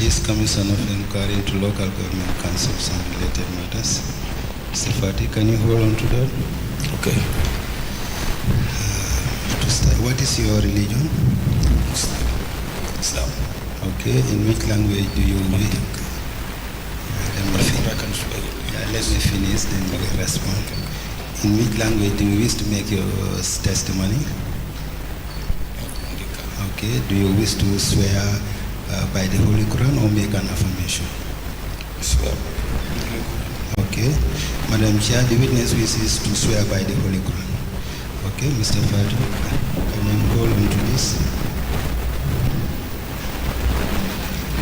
This Commission of Inquiry into Local Government Councils and related matters. Mr. Fati, can you hold on to that? Okay. To start, what is your religion? Islam. Okay, in which language do you read? Let me finish, then you will respond. In which language do you wish to make your testimony? Okay, do you wish to swear by the Holy Quran or make an affirmation? Swear. Okay, Madam Chair, the witness wishes to swear by the Holy Quran. Okay, Mr. Fadi, can you hold on to this?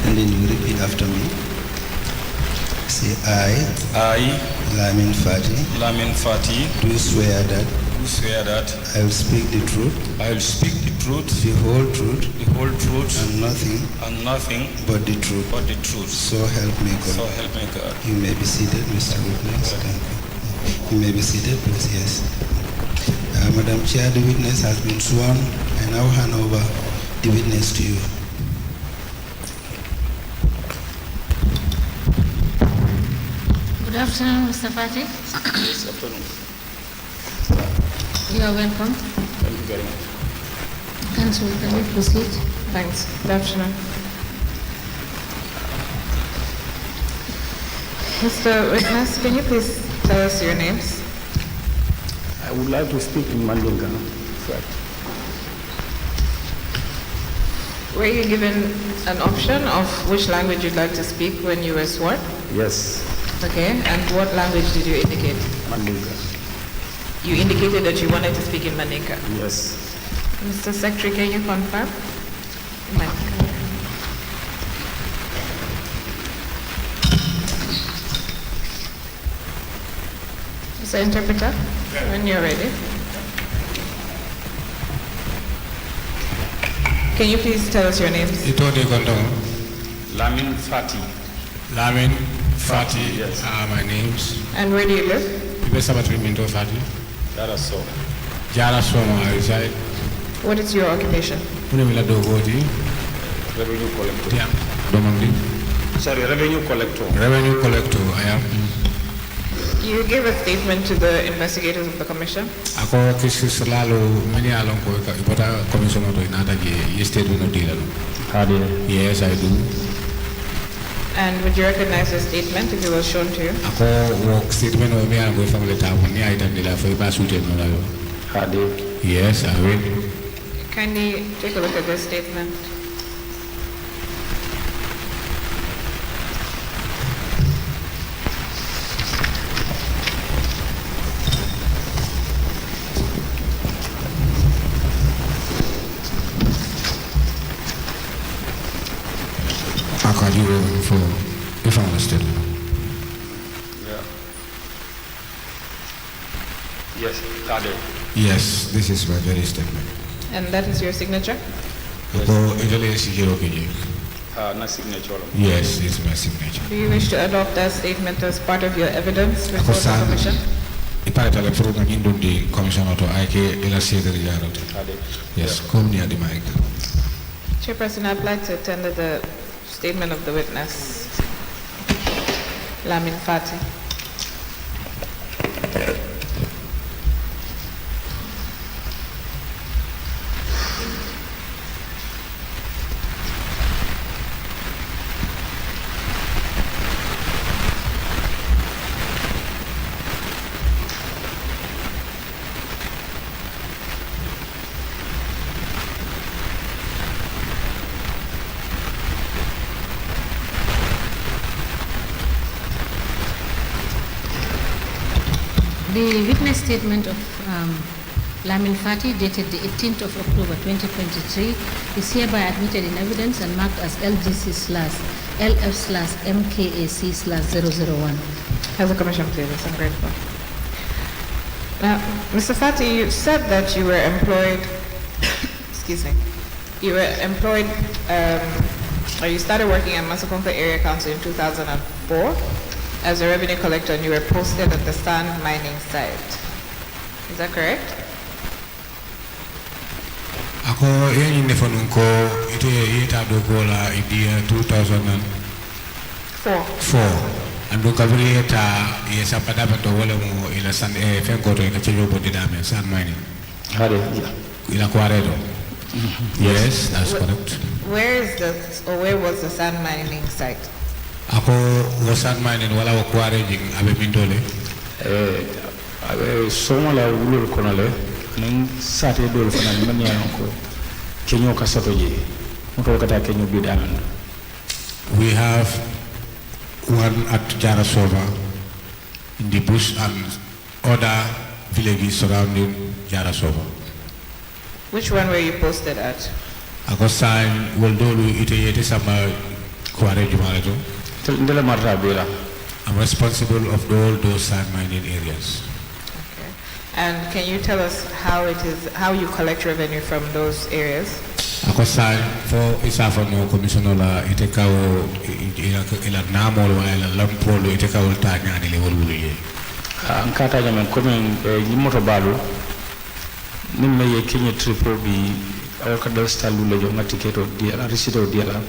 And then you repeat after me. Say, I, Lamin Fati, do swear that I will speak the truth, the whole truth, and nothing but the truth. So help me God. You may be seated, Mr. Witness. Thank you. You may be seated, please. Yes. Madam Chair, the witness has been sworn. I now hand over the witness to you. Good afternoon, Mr. Fati. Yes, afternoon. You are welcome. Thank you very much. Counsel, can we proceed? Thanks. Good afternoon. Mr. Witness, can you please tell us your names? I would like to speak in Mandinka. Were you given an option of which language you'd like to speak when you were sworn? Yes, Okay, and what language did you indicate? Mandinka. You indicated that you wanted to speak in Mandinka. Yes. Mr. Secretary, can you confirm? Mandinka. Mr. Interpreter, when you're ready. Can you please tell us your names? Lamin Fati. Lamin Fati, yes. My names. And where do you live? Minto Fati. That is so. Jara Soma, I reside. What is your occupation? Unimila Dogoti. Revenue collector. Yeah. Domandi. Sorry, revenue collector. Revenue collector, I am. You gave a statement to the investigators of the commission. Ako kisi salalo many along ko ipota commission to inata ye state no deal. Yes, I do. And would you recognize the statement if it was shown to you? Ako work statement o me ang go family ta ni item nila for ba suited no lalo. Yes, I will. Kindly take a look at this statement. For if I understood. Yeah. Yes, Kade. Yes, this is my very statement. And that is your signature? Ako Italy siguro kini. Na signature. Yes, it's my signature. Do you wish to adopt that statement as part of your evidence before the commission? Ipare tale pro na indum di commission auto ake ila siete riyarote. Yes, come near the mic. Chairperson, I'd like to attend to the statement of the witness, Lamin Fati. The witness statement of Lamin Fati, dated the 18th of October 2023, is hereby admitted in evidence and marked as LG/LF/MKAC/001. Has the commission please? I'm grateful. Now, Mr. Fati, you said that you were employed, excuse me, you were employed, or you started working at Masakonka Area Council in 2004 as a revenue collector, and you were posted at the sand mining site. Is that correct? Ako yenyi nefonun ko ite yeta do gola idea 2004 ando kabri yeta yesa padaba to wala mo ila san fenko to ka chenyo bodi dame san mining Hade, ila kwaredo. Yes, that's correct. Where is the, or where was the sand mining site? Ako wo san mining wala wo kware jing abe mindole. abe somo la wulul kono le nin sate dol fana man yanon ko kenyo ka sato je moto kata kenyo bi damen. We have one at Jarasova in the bush and other villages surrounding Jarasova. Which one were you posted at? Ako sign woldolu ite sama kware jumalato. Ndele marra bela. I'm responsible of all those sand mining areas. Okay. And can you tell us how you collect revenue from those areas? Ako sign for isafa no commissioner la ite kawo ila namolo wala lampolo ite kawo ta nyani le wolwulu ye. Ankata jamen comme yimoto balu nimme ye kenye triple bi ka dal stalu le jo ngati keto di ala risito di ala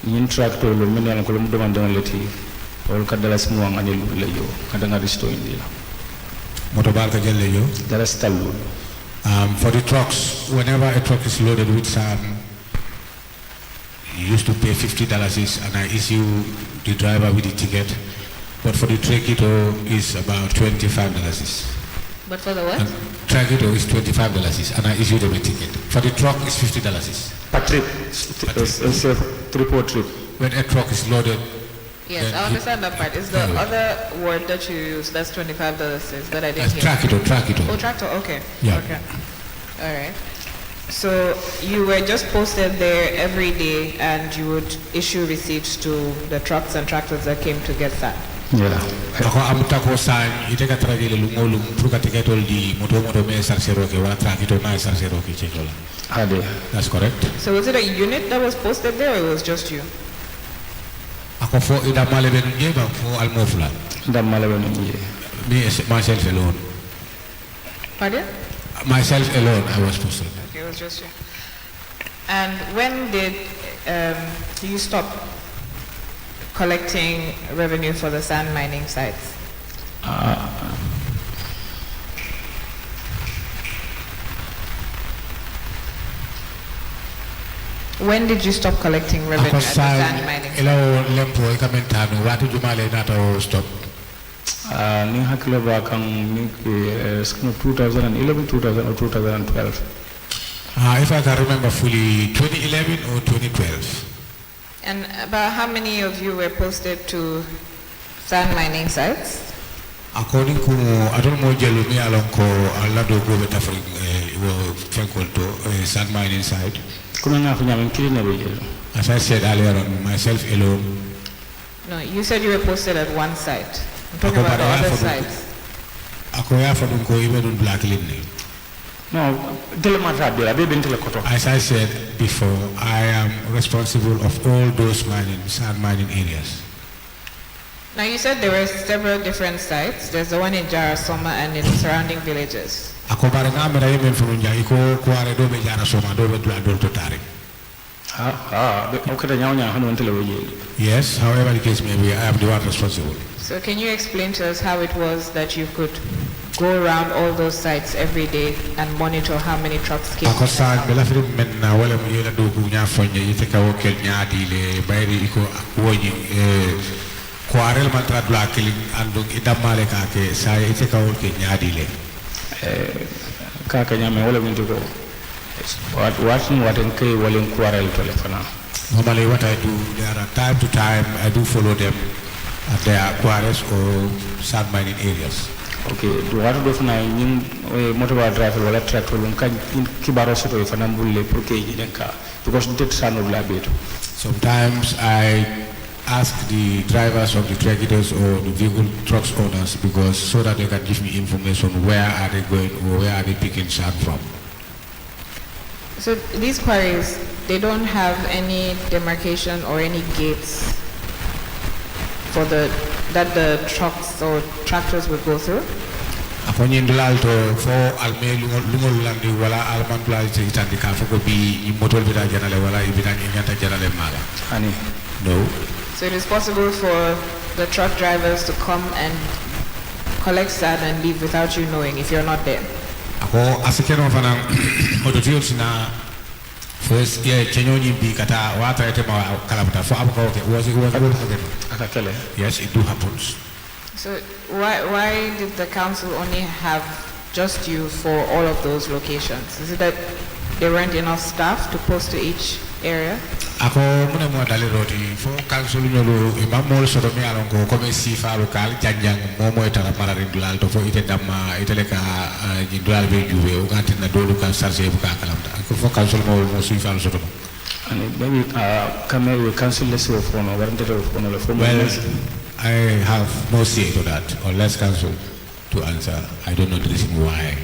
yin tractor lo men yana ko lo demande on leti wol ka dala smu ngani lu le jo kada ngari risito indi la Moto bal ka jelle yo. dala stalu. For the trucks, whenever a truck is loaded with sand, you used to pay $50 and I issue the driver with the ticket. But for the Trekito is about $25. But for the what? Trekito is $25 and I issue them a ticket. For the truck is $50. Per trip. It's a trip or trip. When a truck is loaded, Yes, I understand that part. Is the other word that you use, that's $25 is that I didn't hear? Trekito. Oh, tractor, okay. Yeah. Okay. All right. So you were just posted there every day and you would issue receipts to the trucks and tractors that came to get sand? Yeah. Ako amutako sign iteka trajele lungolum pruka tiketol di moto me sarseroke wala Trekito na sarseroke chejola. Hade. That's correct. So was it a unit that was posted there or it was just you? Ako fo ida male benu njeba fo almofula. Ndam mala ben ngi. Me myself alone. Pardon? Myself alone, I was posted. Okay, it was just you. And when did you stop collecting revenue for the sand mining sites? When did you stop collecting revenue at the sand mining sites? Elaw lempo ikamentano watu jumale nato stop. Ni hakilo ba kan ni 2011, 2000 or 2012. If I can remember fully, 2011 or 2012. And about how many of you were posted to sand mining sites? According to I don't know jelu mi along ko alado go beta for fenkol to sand mining site. Kuna nga fanya men kili na be. As I said earlier on, myself alone. No, you said you were posted at one site. I'm talking about the other sites. Ako ya for ko ibe dun black line. No, tele matra be be ben tele koto. As I said before, I am responsible of all those sand mining areas. Now you said there were several different sites. There's the one in Jarasoma and in the surrounding villages. Ako bare ngamera yemen furunja iko kware do be Jarasoma do be dula do to tari. Okay, nyanya hanu tele we. Yes, however the case may be, I am the one responsible. So can you explain to us how it was that you could go around all those sites every day and monitor how many trucks came? Ako sa bela film men na wala mo yela do ku nya fonye yite ka wokel nyaadi le bayri iko woji kwarel man tra dula kili andung idamale ka ke sa yite ka wokel nyaadi le ka nyame wala min ko watching what in kay wala kwarel telefona. Normally what I do, there are time to time I do follow them at their quarries or sand mining areas. Okay, do what do fana nin motor driver wala tractor lum kan kibaro soto fana bulle pour que denka because det sanu la beto. Sometimes I ask the drivers of the tractors or the vehicle trucks owners because so that they can give me information where are they going or where are they picking sand from. So these quarries, they don't have any demarcation or any gates for that the trucks or tractors would go through? ako nyindulal to fo alme lungol landi wala almantula itandi ka foko bi motol bita janale wala ibita nyanta janale mala ani no. So it is possible for the truck drivers to come and collect sand and leave without you knowing if you're not there. Ako asikeno fana mototiyo sina first yeah chenyoni bi kata wata ete ma kalabuta fo abako okay was it akakele yes it do happens. So why did the council only have just you for all of those locations? Is it that there weren't enough staff to post to each area? Ako muna mo dali roti fo council nyolo e mamol soto mi alon ko comme si fa local janjang momo etara marari dulal to fo ite damma iteleka ni dulal be juwe o gantina dolu kan charger bu ka kalamta ko fo council mo si fa soto and maybe we cancel this for no warranted for no for I have no say to that, or less council to answer. I don't know the reason why.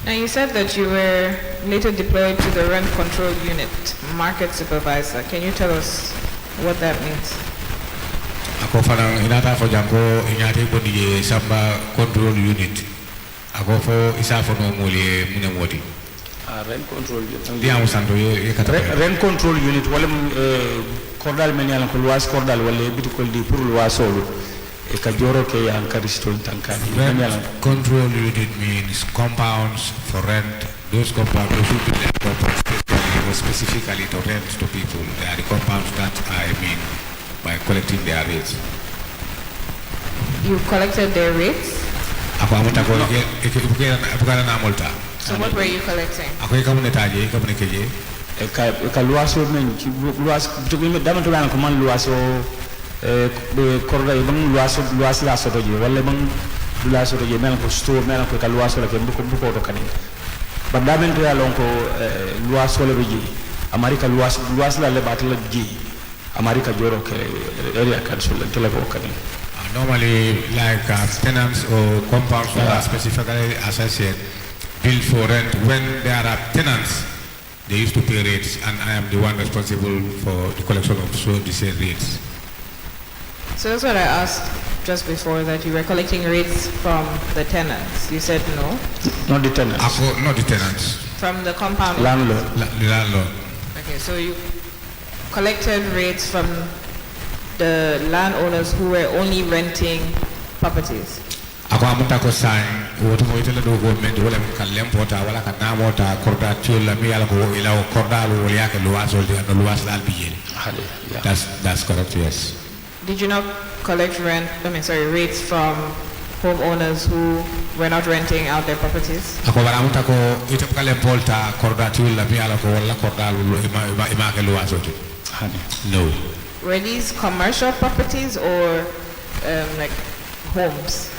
Now you said that you were later deployed to the rent control unit, market supervisor. Can you tell us what that means? Ako fanang inata fo jango inyate bodi samba control unit. Ako fo isa fo no mole mune modi. Rent control unit. Rent control unit wala cordal men yalan ko luwas cordal wala bitikol di pour luwasolu e ka joro ke yan karistol tankani rent control unit means compounds for rent. Those compounds will be let specifically to rent to people. They are the compounds that I mean by collecting their rates. You collected their rates? Ako amuta ko bukana na multa. So what were you collecting? Ako ikamu netaje ikamu nekeje ka luwaso men ci luwas to mi dama to lan ko man luwaso be korda bang luwas la soto je wala bang luwaso to je men ko sto men ko ka luwaso la ke bu ko to kanin ba damen to yalon ko luwaso le je america luwas la le batla je america joro ke area council to la ko kanin. Normally like tenants or compounds that are specifically as I said built for rent, when there are tenants they used to pay rates, and I am the one responsible for the collection of the same rates. So that's what I asked just before, that you were collecting rates from the tenants. You said no? Not the tenants. Not the tenants. From the compound? Landlord. The landlord. Okay, so you collected rates from the landowners who were only renting properties? Ako amunta ko sign woto mo itela do government wala kallem pota wala kana mota korda tiola mi ala ko ila korda lo wala ke luwas wala no luwas dal biyel. That's correct, yes. Did you not collect rates from homeowners who were not renting out their properties? Ako wala amunta ko ite kallem polta korda tiola mi ala ko wala korda lo ima ke luwas wala. No. Were these commercial properties or like homes?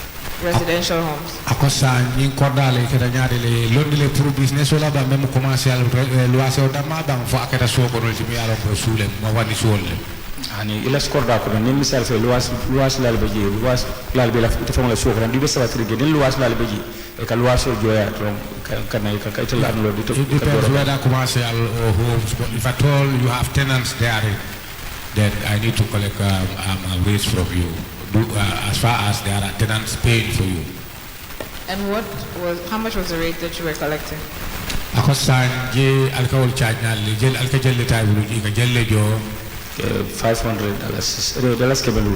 Residential homes. Ako sa ñi cordale keta ñaade le londi le pour business wala ba même commercial luwase o dama bang fo akata so ko ci mi ala ko sule mo wadi solle ani ila skorda ko ni misal fe luwas lal beji luwas lal be la te fam la so ko di be sa trigé den luwas lal beji e ka luwas o joya to kan ka ita lan lo di to depends whether commercial or homes, but if at all you have tenants there, then I need to collect a rates from you. As far as there are tenants paying for you. And how much was the rate that you were collecting? Akosan je alcohol charge na jel alkajel le tayi bulu ka jelle jo $500 kebelu.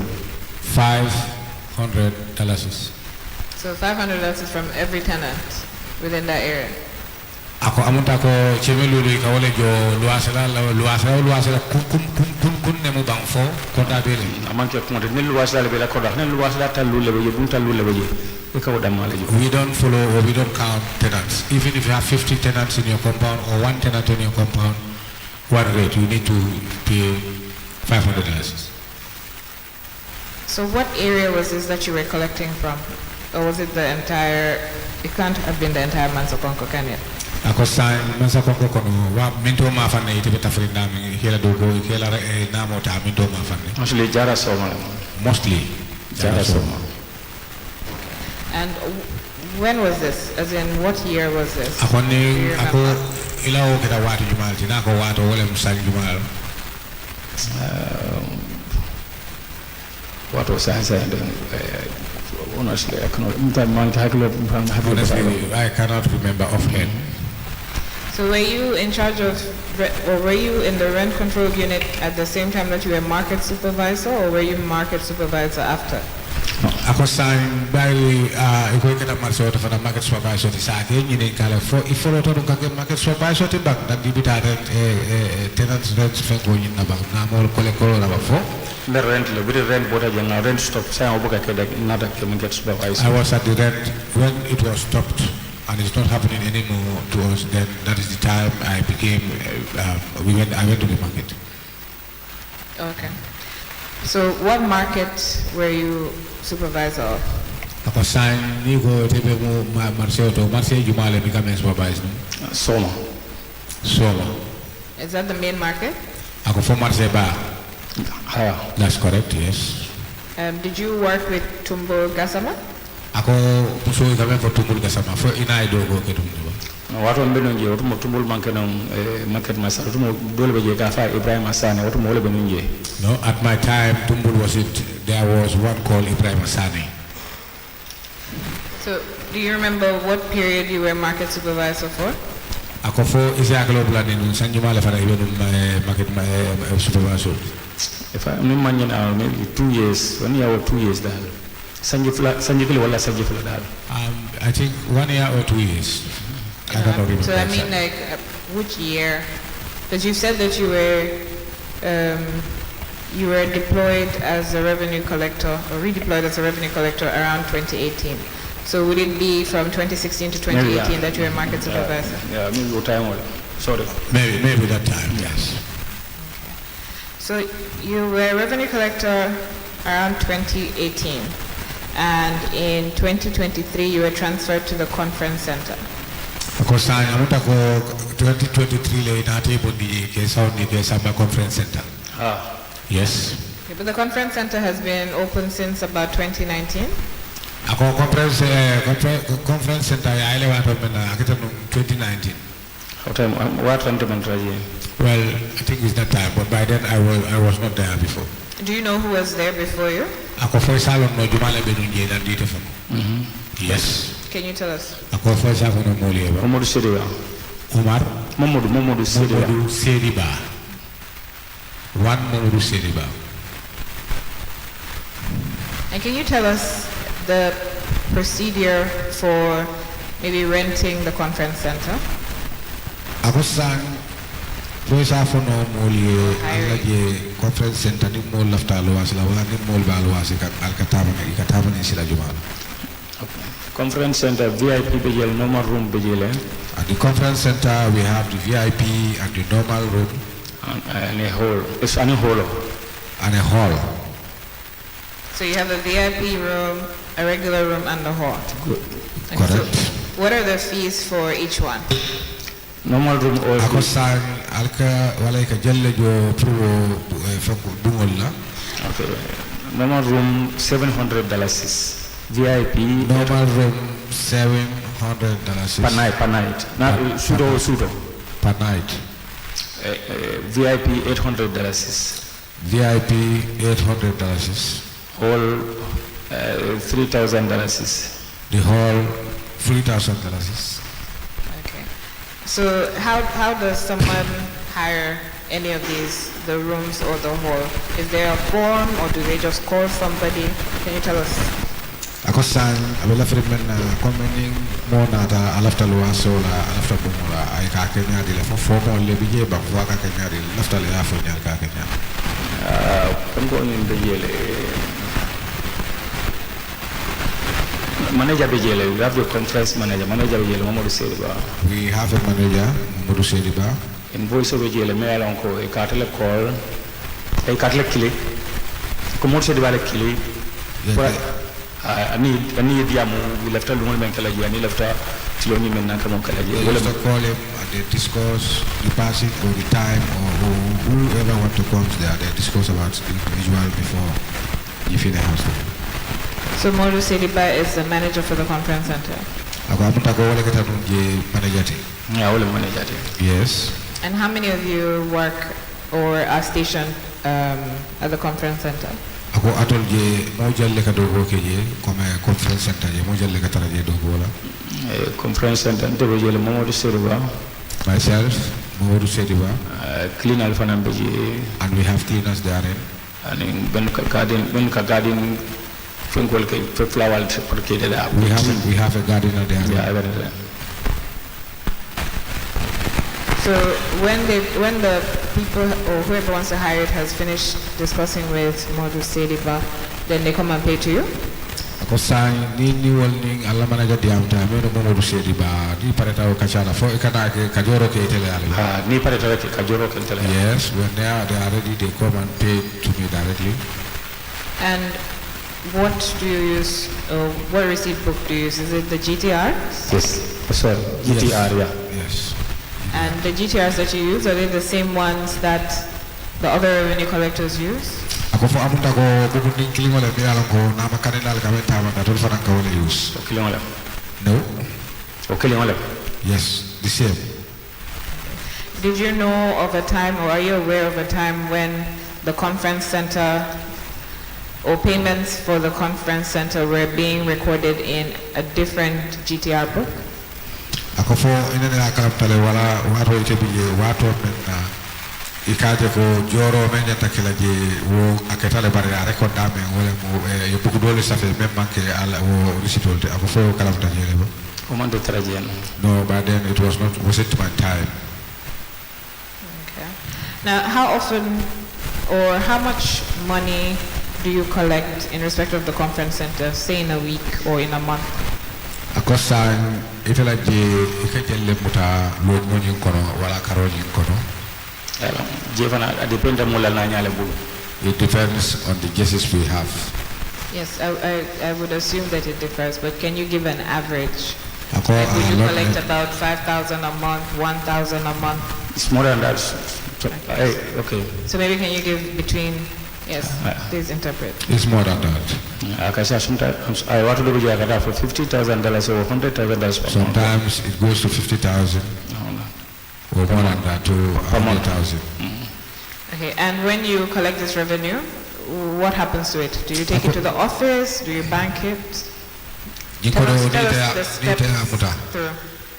$500. So $500 is from every tenant within that area. Ako amunta ko chemelu le ka wole jo luasala kun ne mo bang fo ko da bele amanke ko de nelu wasala be la ko da nelu wasala talu le be bunta lu le be e ka wada mala. We don't follow or we don't count tenants. Even if you have 50 tenants in your compound or one tenant in your compound, one rate you need to pay $500. So what area was this that you were collecting from? Or was it the entire, it can't have been the entire Mansakonko, can it? Ako sign Mansakonko kono wa minto ma fanne ite be tafri ndami hela dogo hela namo ta minto ma fanne. Mostly jara soma. Mostly jara soma. And when was this? As in what year was this? Ako ni ako ilaw kita watu jumal tina ko watu wala musali jumal. What was I saying? honestly, I cannot. Honestly, I cannot remember offhand. So were you in charge of, or were you in the rent control unit at the same time that you were market supervisor, or were you market supervisor after? Ako sign bari iko kita marso to fana market supervisor ti sa ke ni kala fo ifolo to ka market supervisor ti bak dan dibita tenant rent fengo ni na bak na mo ko le ko la ba fo the rent le bit rent bota janga rent stop sa obo ka keda nada ke market supervisor. I was at the rent when it was stopped and it's not happening anymore to us. Then that is the time I became I went to the market. Okay. So what market were you supervisor of? Ako sign ni ko tebe mo marso to marse jumale become supervisor. Soma. Is that the main market? Ako for marse ba. That's correct, yes. Did you work with Tumbo Gasama? Ako puso kami for Tumbo Gasama for inay dogo ke Tumbo. Wato mbeno nje wato Tumbo manke na market masa wato dole be je ka fa Ibrahim Asane wato mo le be nje. No, at my time Tumbo was it. There was one called Ibrahim Asane. So do you remember what period you were market supervisor for? Ako for Isiakalo Blani nun sanjuma le fana ibenu market supervisor. If I remember maybe 2 years, 1 year or 2 years that. Sanjifila wala sanjifila that. I think 1 year or 2 years. I don't know. So I mean like which year? Because you said that you were deployed as a revenue collector or redeployed as a revenue collector around 2018. So would it be from 2016 to 2018 that you were market supervisor? Yeah, maybe what time was sorry. Maybe that time, yes. So you were revenue collector around 2018, and in 2023 you were transferred to the conference center. Of course, I am going to 2023 le na table di ke sound di ke Samba conference center. Yes. Okay, but the conference center has been open since about 2019. Ako conference center ya ile watu mena akita 2019. What time Well, I think it's that time, but by then I was not there before. Do you know who was there before you? Ako for salon no jumala benunje na dite famo. Yes. Can you tell us? Ako for salon no molieba. Mamadou Seriba. Umar. Mamadou Seriba. One Mamadou Seriba. And can you tell us the procedure for maybe renting the conference center? Ako sang Boisa fono moli alaje conference center ni mol lafta loas la wala ni mol ba loas ka alkataba ni sila juma. Conference center VIP bejel normal room bejele. At the conference center we have the VIP and the normal room and a hall. It's an hall. And a hall. So you have a VIP room, a regular room, and a hall. Good. Correct. So what are the fees for each one? Normal room or ako sang alka wala ka jelle jo pro fanko dungol la. Okay. Normal room $700. VIP normal room $700 per night. Not pseudo per night. VIP $800. VIP $800. Hall $3,000. The hall $3,000. So how does someone hire any of these, the rooms or the hall? Is there a form or do they just call somebody? Can you tell us? Ako sang abela frimen na commenting mo na ta alafta luaso la alafta bumula ay ka kenya dile fo form le bije ba fo ka kenya dile lafta le afo nya ka kenya. Ko ni bejele manager bejele, we have the conference manager bejele Mamadou Seriba. We have a manager Mamadou Seriba. Invoice bejele me alon ko e katale call e katale click ko Mamadou Seriba le click ani diamu we left alone men kala ji ani left tiloni men nan kamo kala ji wala to call him and they discuss the passing or the time or whoever want to come there, they discuss about the individual before you finish the house. So Mamadou Seriba is the manager for the conference center. Yes. And how many of you work or are stationed at the conference center? ako atol je mo jalle ka dogo ke je comme conference center je mo jalle ka taraje dogo wala conference center to je le Mamadou Seriba myself Mamadou Seriba clean alpha number je and we have cleaners there and ben ka garden fengol ke flower for ke da we have a gardener there yeah. So when the people or whoever wants to hire it has finished discussing with Modu Sediba, then they come and pay to you? Ako sa ni walning alla manager diam ta me no Modu Sediba ni pareta o kachala fo ikana ke kajoro ke tele ala ni pareta ke kajoro ke tele. Yes, when they are ready they come and pay to me directly. And what do you use, what receipt book do you use? Is it the GTR? Yes, sorry, GTR, yes. Yes. And the GTRs that you use, are they the same ones that the other revenue collectors use? Ako fo amunta ko bubunding kilingole mi ala ko na makanela ka beta ma dol fanan ka wala use. Kilingole. No. Kilingole. Yes, the same. Did you know of a time, or are you aware of a time when the conference center or payments for the conference center were being recorded in a different GTR book? Ako fo ina na kalam tale wala wato ite biye wato menna ikaje ko joro menya takila je wo aketale bare ya record dame wala mo e buku dole safe même manke ala wo risitolde ako fo kalam tale lebo o man do traje no, but then it was not wasn't my time. Okay. Now how often or how much money do you collect in respect of the conference center, say in a week or in a month? Akosan itala je ikajelle muta lo ngoni kono wala karoli kono. It depends on the guesses we have. Yes, I would assume that it differs, but can you give an average? Like would you collect about 5,000 a month, 1,000 a month? It's more than that. Okay. So maybe can you give between? Yes, please interpret. It's more than that. Sometimes I want to do it for $50,000 or $100,000. Sometimes it goes to 50,000 or more than that to 100,000. Okay, and when you collect this revenue, what happens to it? Do you take it to the office? Do you bank it? Tell us the steps through.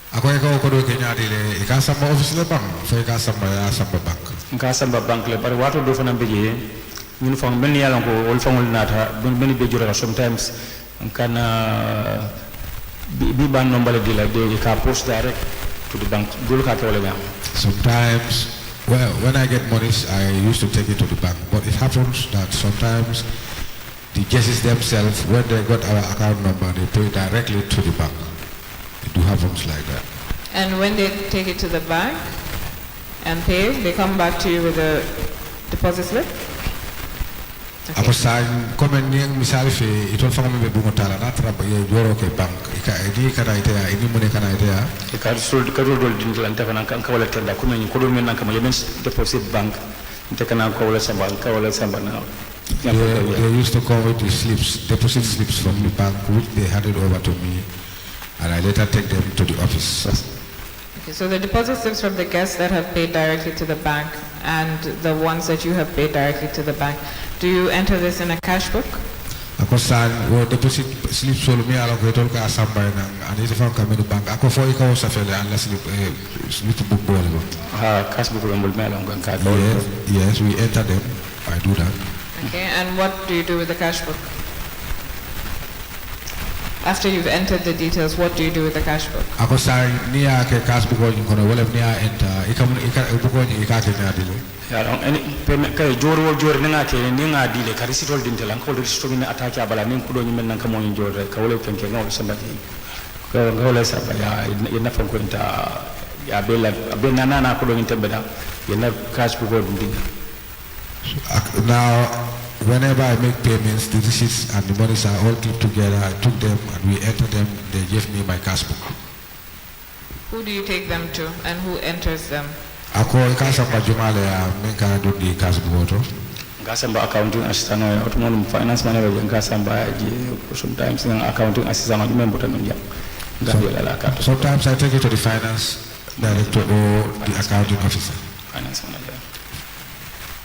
Ako ikaw ko do kenya dile ikasamba office le bank fo ikasamba ya samba bank ikasamba bank le bari wato do fana beje ñun fa ben yalla ko wol fangol nata ben be jura sometimes kana bi ban nombale dila de ka post direct to the bank dul ka ko le ngam. Sometimes well when I get money I used to take it to the bank, but it happens that sometimes the guests themselves when they got our account number they pay directly to the bank. It do happens like that. And when they take it to the bank and pay, they come back to you with a deposit slip? Ako sa komen niyang misali fe itol fa ngame bungo tala na traba ye joro ke bank ika edi kana ite ya ini mune kana ite ya ka sul ka do din lan ta kana kan ka wala tanda ko men ko do men nan ka mo yemen deposit bank inte kana ko wala samba na. They used to call it the slips, deposit slips from the bank, which they handed over to me, and I later take them to the office. Okay, so the deposit slips from the guests that have paid directly to the bank and the ones that you have paid directly to the bank, do you enter this in a cash book? Ako san wo deposit slips solo mi ala ko tol ka asamba nang ani te fam kamenu bank ako fo ikaw sa fele an la slip book bolo. Cash book ngol me ala ngon ka. Yes, we enter them. I do that. Okay, and what do you do with the cash book? After you've entered the details, what do you do with the cash book? Ako sa niya ke cash book ko kono wala niya enter ikam buko ni ikake na dile. Ya don any payment kay joro nga ke ni nga dile ka risitol din telan ko risitol ni attaque abala nin ko do ni men nan ka mo ni joro ka wala penke ngol sambati ko ngol sa ba ya ina fa ko inta ya bella be nana ko do ni tembeda ina cash book ko din. Now, whenever I make payments, the receipts and the monies are all clipped together. I took them and we entered them. They gave me my cash book. Who do you take them to and who enters them? Ako ikasamba jumale ya menka do di cash book auto. Ikasamba accounting assistant or autonomous finance manager ikasamba sometimes accounting assistant or member tan jam. Sometimes I take it to the finance director or the accounting officer. Finance manager.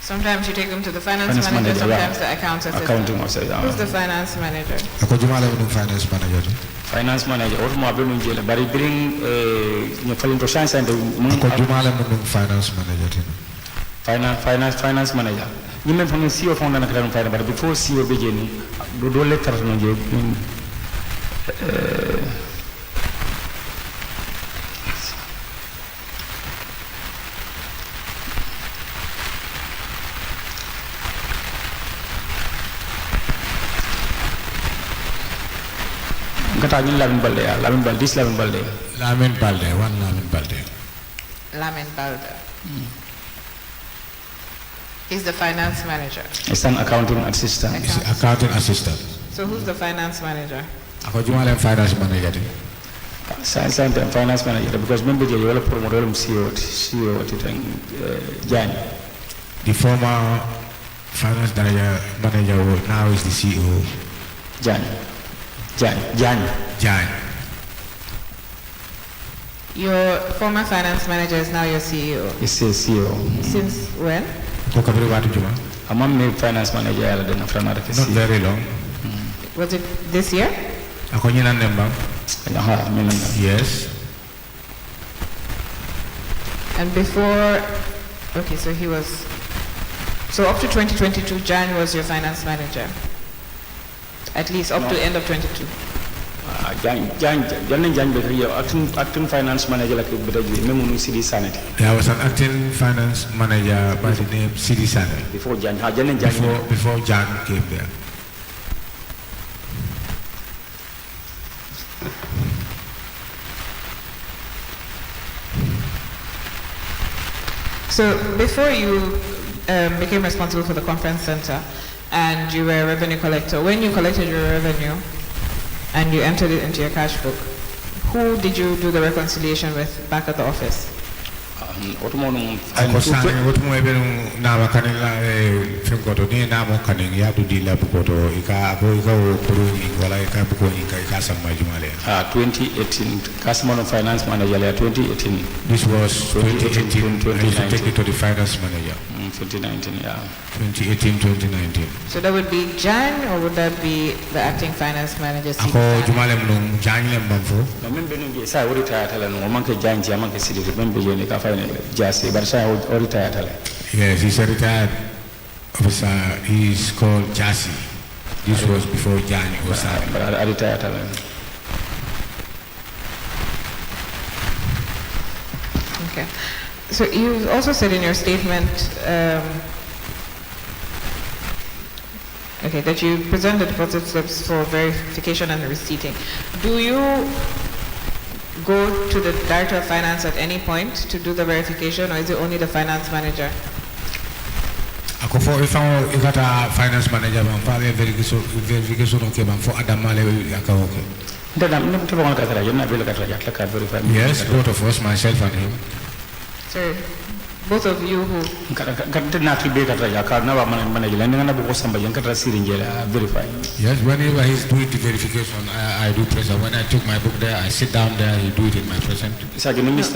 Sometimes you take them to the finance manager, sometimes the accounting officer. Who's the finance manager? Ako jumala mo finance manager. Finance manager. Oto mo abel nung jela. Bari bring yung falinto science and ako jumala mo finance manager. Finance manager. You mean from the CEO founder na kailangan finance, but before CEO begin, do letter nung jela. Lamin Balde. He's the finance manager. He's an accounting assistant. So who's the finance manager? Ako jumala finance manager. Science and finance manager because remember you will promote CEO Jan. The former finance manager now is the CEO. Jan. Your former finance manager is now your CEO. He's a CEO. Since when? I'm a finance manager. Not very long. Was it this year? Yes. And before, okay, so he was, so up to 2022, Jan was your finance manager. At least up to the end of 22. Acting finance manager like CD Sanity. There was an acting finance manager by the name CD Sanity. Before Jan came there. So before you became responsible for the conference center, and you were a revenue collector, when you collected your revenue and you entered it into your cash book, who did you do the reconciliation with back at the office? Ah, 2018 customer finance manager 2018. This was 2018. 2019. Take it to the finance manager. 2019, yeah. 2018, 2019. So that would be Jan, or would that be the acting finance manager? Ako jumale mnung Jan lembamfo. Remember nung sa retire tala no man ke Jan man ke sidi remember yoni ka final jasi but sa retire tala. Yes, he's a retired officer. He's called Jasi. This was before Jan was retired tala. Okay. So you also said in your statement that you present the deposit slips for verification and receipting. Do you go to the director of finance at any point to do the verification, or is it only the finance manager? Ako for if I got a finance manager, I'm probably verification okay, but for Adamale, okay. Yes, both of us, myself and him. Sir, both of you who? Yes, whenever he's doing the verification, I do present. When I took my book there, I sit down there, he do it in my present.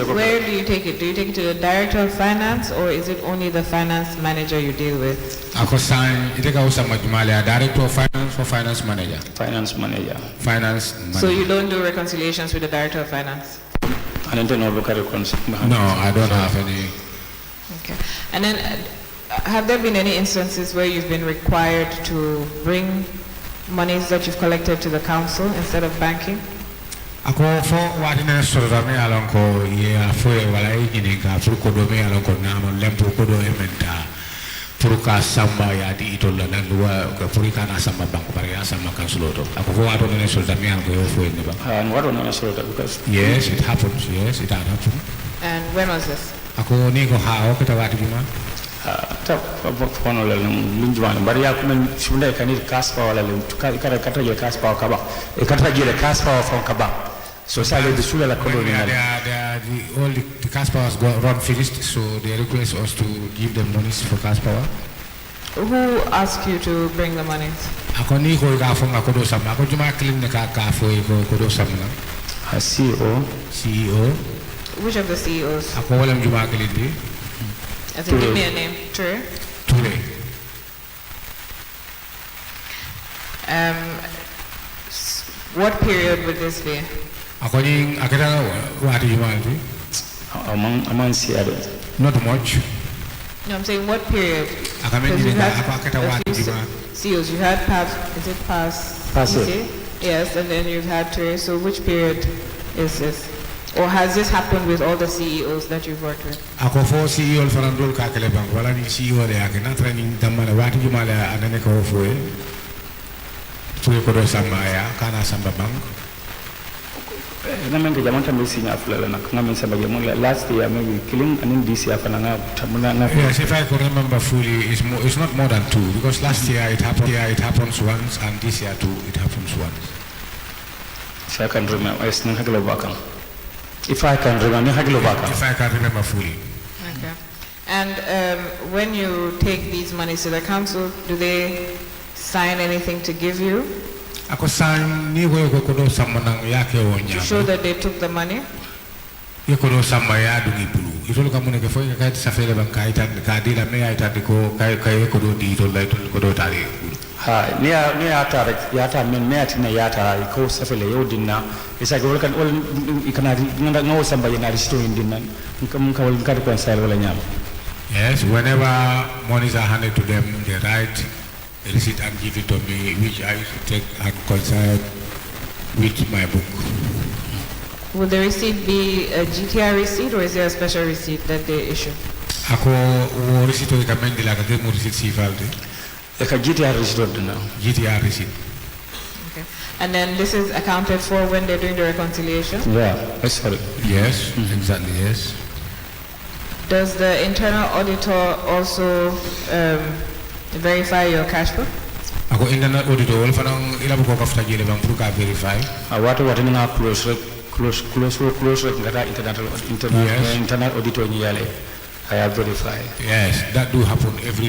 Where do you take it? Do you take it to the director of finance, or is it only the finance manager you deal with? Director of finance or finance manager? Finance manager. Finance manager. So you don't do reconciliations with the director of finance? No, I don't have any. Okay. And then have there been any instances where you've been required to bring monies that you've collected to the council instead of banking? Ako fo wadina sorra me alon ko ye fo e wala e gini ka fur ko do me alon ko namo lempo ko do e menta fur ka samba ya di itolla nan wa ko fur ka na samba bank pare ya samba council to ako fo wado ne sorra me alon ko yo fo e ne ba and what on sorra because yes it happens, yes it had happened. And when was this? Ako ni ko ha o ko tawati ma ta fono la linjwan bari ya kuma shunda kanir kaspa wala le kata je kaspa ka ba e kata je kaspa fon ka ba. So sadly, the Sula colony. All the cash powers run finished, so they request us to give them monies for cash power. Who asked you to bring the monies? Akoni ko ga fon akodo sama. Ako juma clean ne ka fo ko kodo sama. CEO. Which of the CEOs? Ako walam juma clean di. I think give me a name. Ture. What period would this be? According akita what you want to? Among Seattle. Not much. No, I'm saying what period? Because you've had CEOs, you had is it pass? Yes, and then you've had Ture. So which period is this? Or has this happened with all the CEOs that you've worked with? Ako for CEO for andol kakele bang wala ni CEO de ake na training damala wati jumala anane ko foe. Tuwe ko do samaya kana samba bang. Na mengi jaman tambi sinya afula na ngamen samba jaman last year maybe killing and in this year fananga tamuna na. Yes, if I could remember fully, it's not more than 2 because last year it happens once and this year too it happens once. So I can remember. If I can remember fully. Okay. And when you take these monies to the council, do they sign anything to give you? To show that they took the money? Ni yata men tina yata ko safele yodinna isa go kan ol ikana nganda ngaw samba yana risto indinna ngam kawal ngad ko sal wala nyam. Yes, whenever monies are handed to them, they write a receipt and give it to me, which I used to take and consult with my book. Will the receipt be a GTR receipt or is there a special receipt that they issue? Ako receipt o ikamendi la kage mo receipt si falde. GTR receipt now. GTR receipt. Okay. And then this is accounted for when they're doing the reconciliation? Yeah, that's right. Yes, exactly, yes. Does the internal auditor also verify your cash flow? Ako internal auditor wala fanang ila ko kafta jele bang pour ka verify. What nga close ngata internal auditor ni yale. I have verified. Yes, that do happen every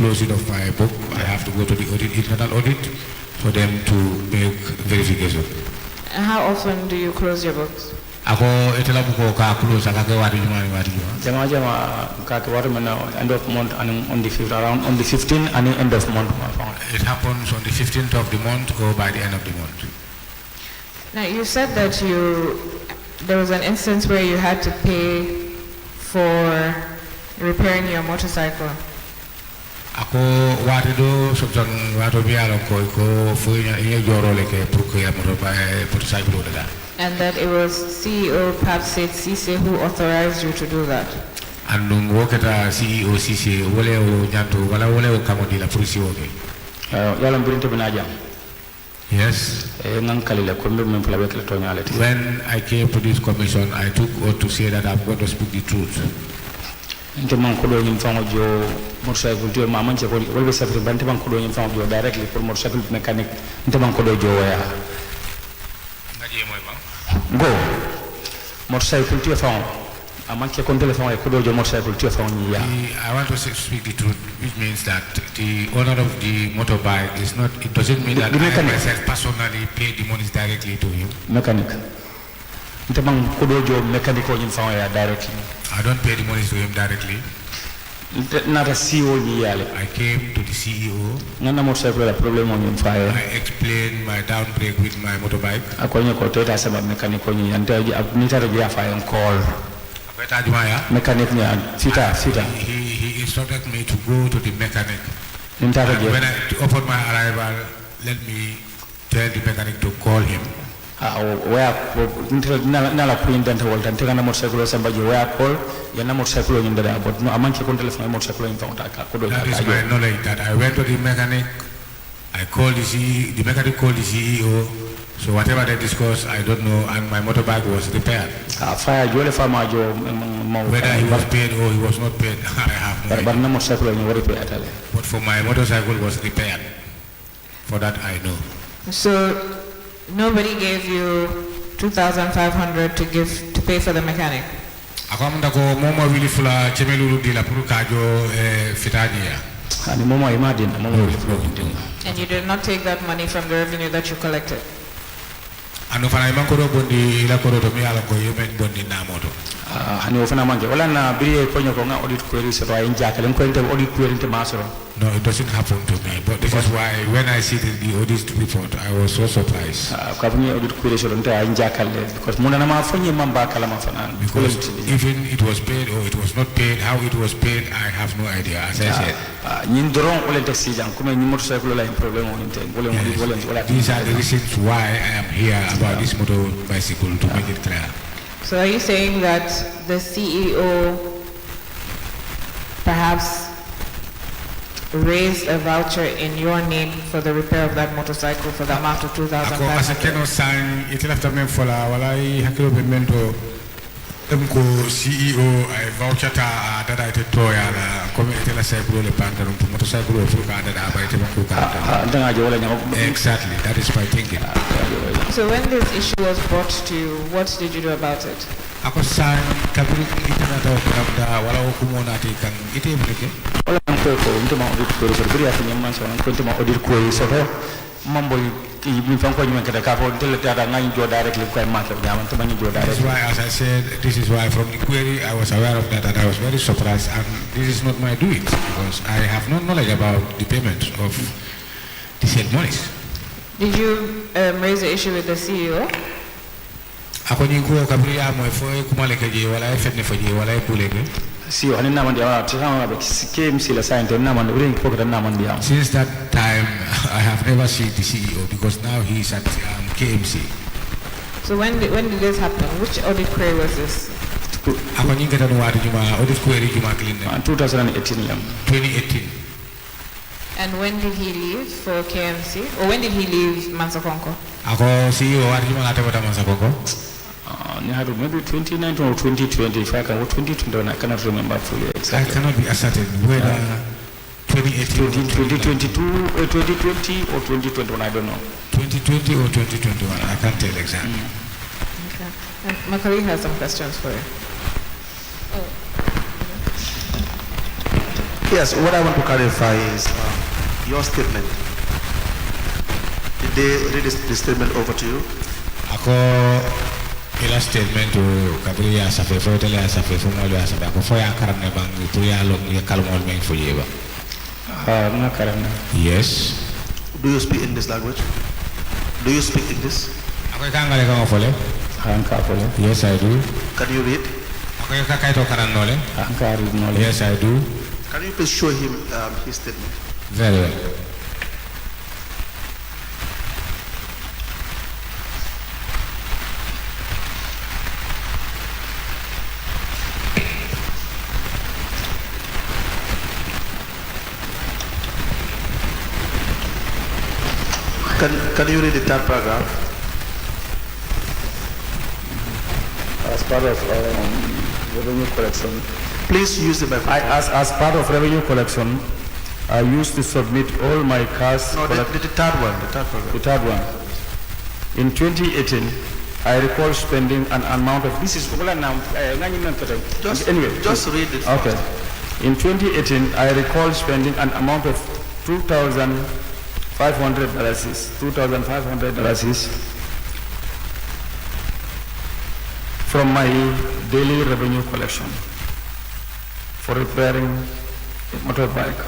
closing of my book. I have to go to the internal audit for them to make verification. And how often do you close your books? Ako etela buko ka close akake watu jumani. Jama ka watu mana end of month and on the 5th around on the 15th and the end of month. It happens on the 15th of the month or by the end of the month. Now you said that there was an instance where you had to pay for repairing your motorcycle. Ako watu do sobjan watu biaro ko funya iye joro leke pour que ya motorcycle da. And that it was CEO Papsit Cisse who authorized you to do that. And woketa CEO Cisse wole o nyanto wala wole o kamodi la polisi woke. Yala mbirinte binaja. Yes. When I came to this commission, I took oath to say that I'm going to speak the truth. Directly for motorcycle mechanic. Go. Motorcycle to your phone. I want to speak the truth, which means that the owner of the motorbike is not, it doesn't mean that I myself personally pay the monies directly to him. Mechanic. Directly. I don't pay the monies to him directly. Not a CEO. I came to the CEO. I explained my down brake with my motorbike. Mechanic he instructed me to go to the mechanic. When upon my arrival, let me tell the mechanic to call him. That is my knowledge that I went to the mechanic, I called the mechanic called the CEO. So whatever they discussed, I don't know, and my motorbike was repaired. Whether he was paid or he was not paid, I have no idea. But for my motorcycle was repaired. For that I know. So nobody gave you 2,500 to pay for the mechanic? And you did not take that money from the revenue that you collected? hani ofana manke wala na biri ko nyoko nga audit query so ay jakale ko inte audit query inte masoro. No, it doesn't happen to me, but this is why when I see the audit report, I was so surprised. Kabuni audit query so inte ay jakale because muna na mafanyi mamba kala mafana. Because even it was paid or it was not paid, how it was paid, I have no idea. As I said, nindron ole taxi jang kuma ni motorcycle la problem on inte wala. These are the reasons why I am here about this motor bicycle to make it clear. So are you saying that the CEO perhaps raised a voucher in your name for the repair of that motorcycle for the amount of 2,500? Ko CEO ay voucher ta dada ite toya la comme ite la cycle le pantalon pour motorcycle pour ka dada ba ite ko ka exactly, that is my thinking. So when this issue was brought to you, what did you do about it? Ako sa kabiri ite na to da wala ko mo na ti kan ite breke wala ko into ma audit query so biri afini man so ko into ma audit query so mambo mi fan ko nyuma kada ka ko tele tada ngani jo directly ko ma ko jaman to mani jo directly. That's why, as I said, this is why from the query I was aware of that and I was very surprised, and this is not my doing because I have no knowledge about the payment of the said monies. Did you raise the issue with the CEO? Ako ni ko kabri ya mo fo kuma le keje wala fetne faje wala pulege. Si ani na mandi ala tsama ba KMC la sainte na mandi uri ko kada na mandi am. Since that time I have never seen the CEO because now he is at KMC. So when did this happen? Which audit query was this? Ako ni ngata no wadi juma audit query juma clean 2018 lam. 2018. And when did he leave for KMC? Or when did he leave Mansakonko? Ako CEO wadi juma ngata bata Mansakonko. Maybe 2019 or 2020, if I can, or 2021, I cannot remember fully exactly. I cannot be certain whether 2018, 2022, or 2020, or 2021, I don't know. 2020 or 2021, I can't tell exactly. Okay. My colleague has some questions for you. Yes, what I want to clarify is your statement. Did they read the statement over to you? Ako ila statement to kabri ya safe fo tele ya safe fo mo ya safe ko fo ya karane bang itu ya lo ya kalmol men fo yeba. Na karana. Yes. Do you speak English language? Do you speak English? Ako kangale ka fole? Hanka fole. Yes, I do. Can you read? Ako ka kai to karan nole? Hanka read nole. Yes, I do. Can you please show him his statement? Very well. Can you read the third paragraph? As part of revenue collection. Please use the microphone. As part of revenue collection, I used to submit all my cars. No, the third one, the third paragraph. The third one. In 2018, I recall spending an amount of. This is anyway. Just read it. Okay. In 2018, I recall spending an amount of $2,500 from my daily revenue collection for repairing a motorbike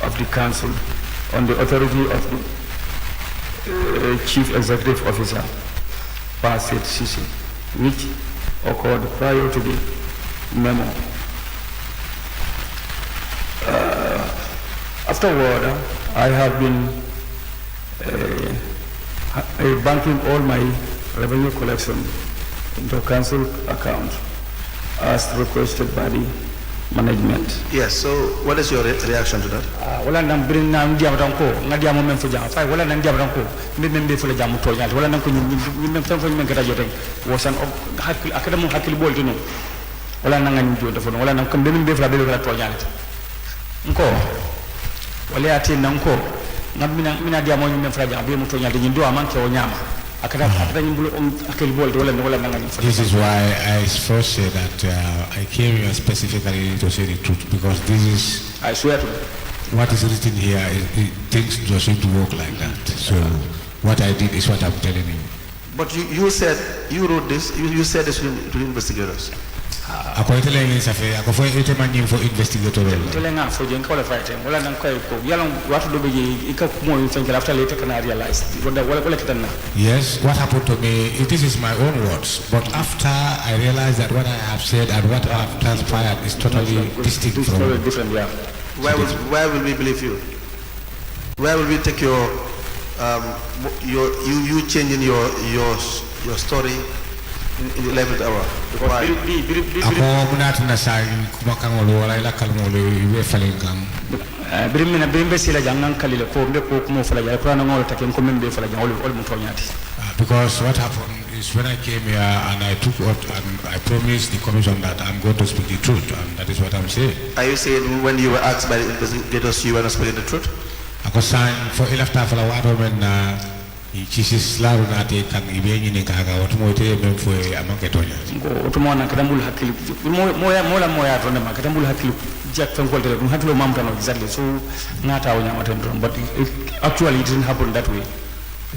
of the council on the authority of the Chief Executive Officer, Pasit Sisi, which occurred prior to the memo. Afterward, I have been banking all my revenue collection into a council account as requested by the management. Yes, so what is your reaction to that? Wala nang bring na ndiam ranko, ngadia mo men fuja. Fai wala nang ndiam ranko, membe fula jamu to nyal. Wala nang ko nyim tan fo men kata joteng. Wosan hakil akadam hakil bol tinu. Wala nang ngani jo defo wala nang ko membe fula be fula to nyal. Nko wala ati nang ko ngam mina dia mo nyim fula jamu be mo to nyal de ndo amanke o nyama. This is why I first said that I came here specifically to say the truth, because this is, I swear to what is written here, things doesn't work like that. So what I did is what I'm telling you. But you said, you wrote this, you said this to the investigators. Ako ite lengi safe, ako fo ite manyin for investigator. Ite lenga fo jen kola fight. Wala nang koy ko. Yalong watu do beji ika mo yin fenkel after later can I realize. Wala kitanna. Yes, what happened to me, this is my own words. But after I realized that what I have said and what I have transpired is totally distinct from. Totally different, yeah. Where will we believe you? Where will we take you changing your story in the 11th hour? Why? Ako munatina sa kumakangolo wala ila kalmolo iwe falingam. Birimina birimbe sila jangan kalile ko mbe ko kumo fala ya ko na ngol takem ko membe fala jangol ol mun tonyati. Because what happened is when I came here and I took out and I promised the commission that I'm going to speak the truth, and that is what I'm saying. Are you saying when you were asked by the investigators you were not speaking the truth? Ako sign for ilafta fala wado men na chisi slaru na te kan ibenyi ni kaga watumo ite memfo amanke tonya. Ngo otumo na kadambul hakili moya tonne ma kadambul hakili jak fen ko tere dum hakilo mamta no exactly so ngata o nyamata ndon, but actually it didn't happen that way.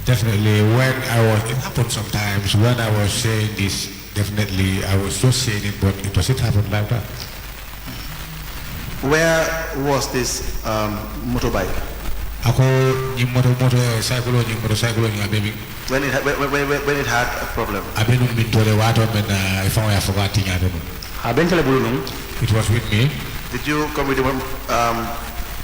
Definitely it happened sometimes when I was saying this, definitely I was just saying it, but it doesn't happen like that. Where was this motorbike? Ako ni motorcycle ni abebi. When it had a problem. Abenu bintole wato men if I forgot tinya dum. Abentele bulunum. It was with me. Did you come with the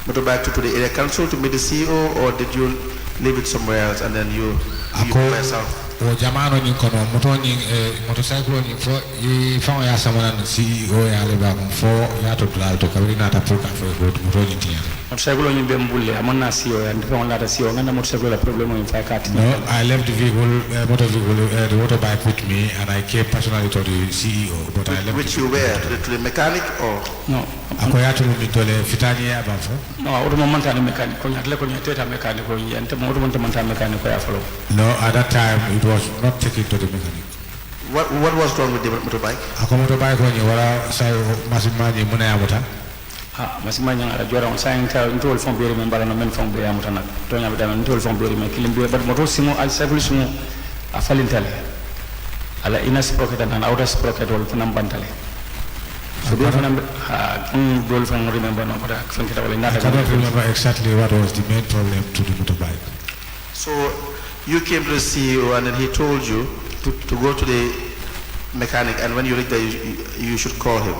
motorbike to the area council to meet the CEO, or did you leave it somewhere else and then you by yourself? O jamano ni kono motorcycle ni fo ifan ya samana CEO ya le ba fo ya to plan to kabiri na ta puka fo go moto ni tiya. Motorcycle ni be mbulle amana CEO ya ndifo on la CEO ngana motorcycle la problem in fact. No, I left the vehicle the motorbike with me and I came personally to the CEO, but I left. Which you were to the mechanic or no? Ako ya to mi tole fitani ya ba fo. No, odo mo manta ni mechanic ko nyatle ko nyateta mechanic ko yente mo odo mo manta mechanic ko ya follow. No, at that time it was not taken to the mechanic. What was wrong with the motorbike? Ako motorbike ko ni wala sa masimani muna ya mota. Masimani ala jora on sa inta ntol fon beri men bala no men fon beri amata nak to nya bada ntol fon beri men kilim be but moto simo al sabul simo afalintale ala ina sprocket and outer sprocket wal fanam bantale so do fanam dol fon remember no bada fon kita wala nata. I cannot remember exactly what was the main problem to the motorbike. So you came to the CEO and then he told you to go to the mechanic, and when you reach there you should call him.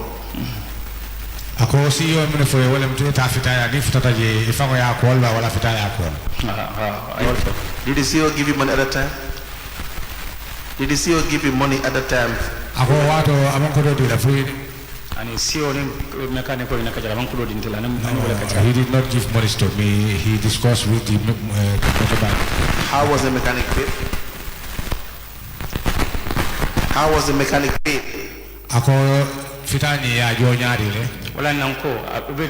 Ako CEO mene fo wala mtu ta fitaya ni futata je ifango ya call ba wala fitaya call. Did the CEO give you money at that time? Did the CEO give you money at that time? Ako wato amanko do di la free. Ani CEO ni mechanic ko ina kajala amanko do dintela nam wala kajala. He did not give money to me. He discussed with the motorbike. How was the mechanic paid? How was the mechanic paid? Ako fitani ya jo nyaari le. Wala nanko ube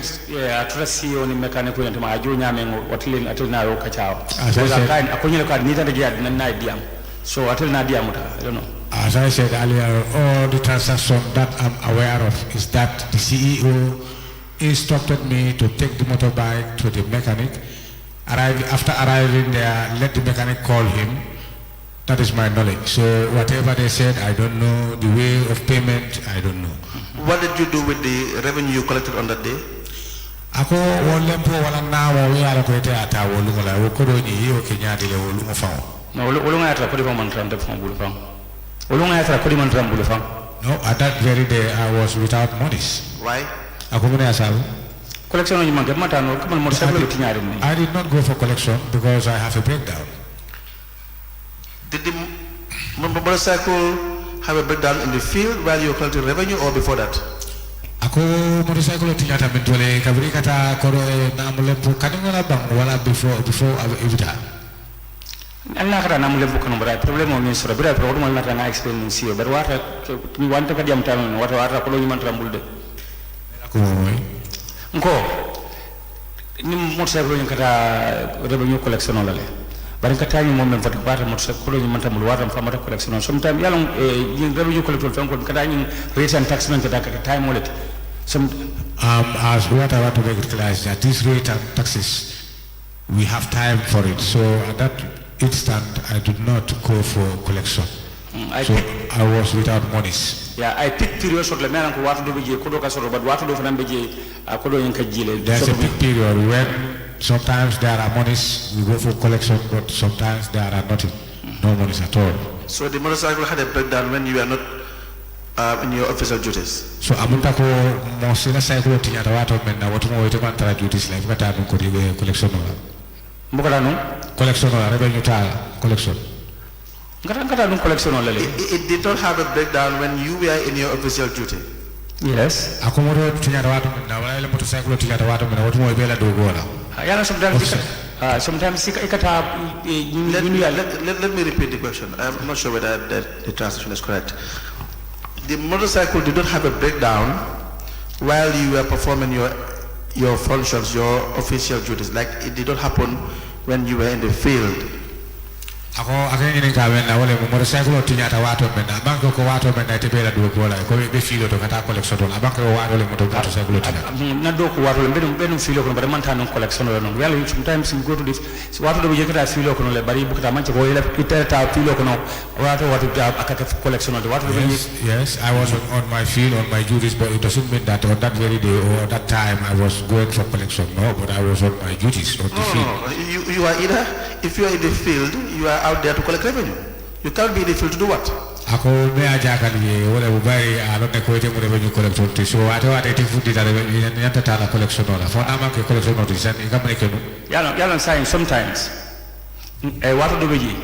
atura CEO ni mechanic ko ntama ajo nyame watile atuna yo kachao. Wala kain akonyele ka nita de na diam. So atil na diam ta, I don't know. As I said earlier, all the transaction that I'm aware of is that the CEO instructed me to take the motorbike to the mechanic. After arriving there, let the mechanic call him. That is my knowledge. So whatever they said, I don't know. The way of payment, I don't know. What did you do with the revenue you collected on that day? Ako wolempo wala na wa we ala ko ete ata wolu wala wo ko do ni yo kenya de wolu mo fa. No wolu ngata ko di man tram de fon bulu fam. Wolu ngata ko di man tram bulu fam. No, at that very day I was without monies. Why? Ako mo na sabu. Collection on man mata no ko mo sabu lo tinyare ni. I did not go for collection because I have a breakdown. Did the motorcycle have a breakdown in the field while you were collecting revenue or before that? Ako motorcycle tinyata mentole kabri kata koro na mulempo kadingola bang wala before evita. Allah kata na mulempo kanu berai problem on ni sura berai problem na tanga experience yo berwata mi wanta ka diam tan wata ko ni man trambulde. Ako moy. Nko ni motorcycle ni kata revenue collection on lale. Bari ka tani mom men fota wata motorcycle ni man tambul wata famata collection sometimes yalon revenue collection tan ko kata ni rate and tax men kata time wallet. As what I want to make it clear is that this rate and taxes, we have time for it. So at that instant, I did not go for collection. So I was without monies. Yeah, I pick period short. There's a peak period when sometimes there are monies, we go for collection, but sometimes there are nothing, no monies at all. So the motorcycle had a breakdown when you were not in your official duties. So amunta ko mo sila cycle tinya tawato menna watu mo wete man tara duties life kata dum ko diwe collection wala. Mbokata no? Collection wala revenue ta collection. It did not have a breakdown when you were in your official duty. Yes. Akomodo tinya tawato menna wala ile motorcycle tinya tawato menna watu mo bela dogo wala. Yana sometimes let me repeat the question. I'm not sure whether the translation is correct. The motorcycle did not have a breakdown while you were performing your functions, your official duties. Like it did not happen when you were in the field. Ako akeni ka menna wala motorcycle tinya tawato menna banko ko wato menna te bela dogo wala ko be filo to kata collection wala banko wato le motorcycle tinya. Na do ko wato be filo ko bare man tan collection wala no. Well, sometimes you go to this wato do je kata filo ko no le bari bu kata man ko ile ita filo ko no wato akaka collection wala wato Yes, I was on my field, on my duties, but it doesn't mean that on that very day or that time I was going for collection. No, but I was on my duties on the field. No. You are either, if you are in the field, you are out there to collect revenue. You can't be in the field to do what? Ako me aja kali wala ubari alone ko ite mo revenue collection to so ate ate food data revenue nyanta tala collection wala for na ke collection no design ngamane kenu yalla saying sometimes wato do beji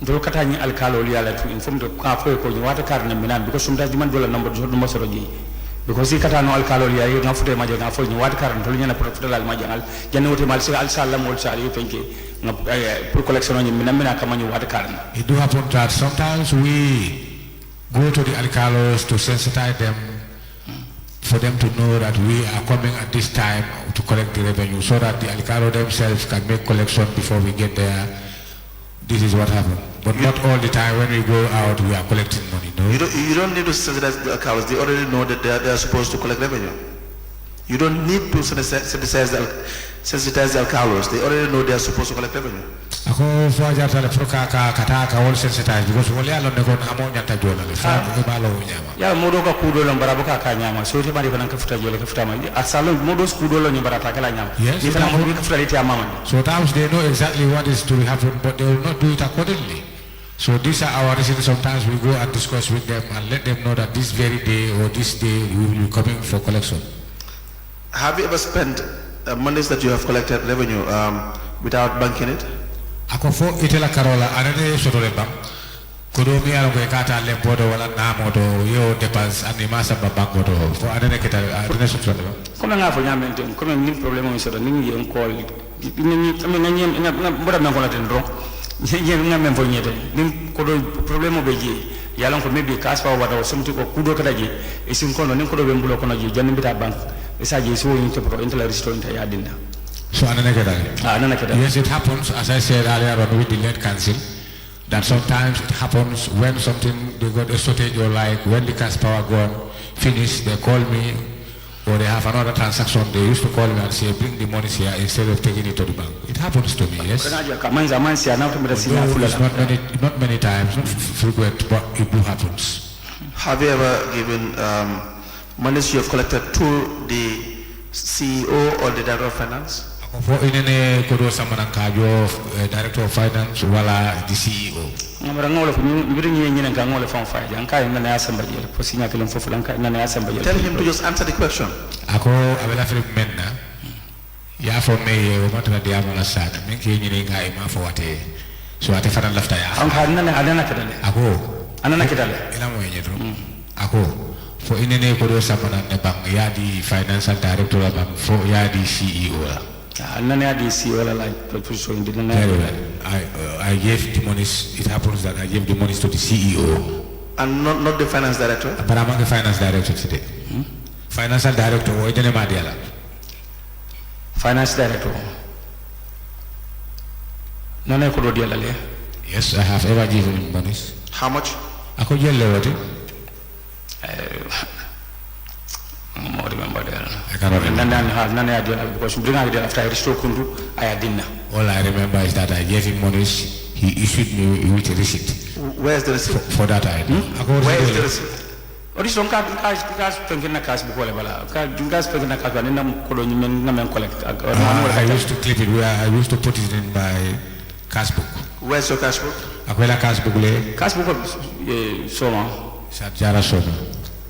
do kata ni alkalo li yalla to inform to ka fo ko ni wato kar na minan because sometimes di man do la number do mo soro ji because si kata no alkalo li yalla ngafute ma je ngafo ni wato kar to nyana pour fotal ma jangal janne wote mal si al sallam wol sali fenke pour collection ni minan kama ni wato kar na. It do happen that sometimes we go to the alkalos to sensitize them for them to know that we are coming at this time to collect the revenue so that the alcalo themselves can make collection before we get there. This is what happened. But not all the time when we go out we are collecting money, no? You don't need to sensitize the alcalos. They already know that they are supposed to collect revenue. You don't need to sensitize the alcalos. They already know they are supposed to collect revenue. Ako fo jarta le proka ka wol sensitize because wol ya londe kon amo nyanta jola le fa ko balo nyama. Ya modo ka kudo lo mbara boka ka nyama so te bari kana ka futa jole ka futa ma asalo modo kudo lo nyambara ta kala nyama. Ni kana modo ka futa leti amama. So times they know exactly what is to happen but they will not do it accordingly. So these are our reasons. Sometimes we go and discuss with them and let them know that this very day or this day we will be coming for collection. Have you ever spent monies that you have collected revenue without banking it? Ako fo itela karola anane soto le bank kodo mi ala ko kata le bodo wala namodo yo dépense ani masa banko do fo anane keta anane soto le bank comme nga fo nyamente comme ni problème o soto ni en ko ni na boda men ko la ten ro ni nga men fo nyete ni ko do problème o be je yalon ko maybe cash power wada somti ko kudo kada je e sin ko no ni ko do be mbulo ko no je janni bita bank e sa je so yinte pro intela restore inta ya dinda. So yes, it happens, as I said earlier on with the lead council, that sometimes it happens when something, they got a shortage or like when the cash power gone, finish, they call me, or they have another transaction, they used to call me and say, bring the money here instead of taking it to the bank. It happens to me, yes. It's not many times, not frequent, but it do happens. Have you ever given monies you have collected to the CEO or the Director of Finance? For inene kodo samananka jo Director of Finance wala the CEO. Ngamara ngolo ko mbiri nyene nga ngolo fon faaje anka ina na asamba je ko sinya kelon fofu lanka ina na asamba je. Tell him to just answer the question. Ako abela fere menna ya fo me o matra dia mala sada men ke nyene nga ma fo wate so ate fana lafta ya. Anka adana kedale. Ako anana kedale. Ila mo nyedro. Ako fo inene kodo samananne bang ya di Financial Director bang fo ya di CEO la. I gave the monies. It happens that I gave the monies to the CEO and not the finance director. But I'm not the finance director today. Financial director, what is the name? Finance director. Yes, I have ever given him monies. How much? I could yell about it. I don't remember that. I cannot remember. Because after I restore Kundu, I didn't. All I remember is that I gave him monies he issued me with a receipt. Where's the receipt? For that item. Where is the receipt? Audition card cash pengen na cash bukole bala cash pengen na cash ba nina ko do nyimen na men collect I used to clip it where I used to put it in my cash book. Where's your cash book? Akwela cash book le cash book soma Jara soma.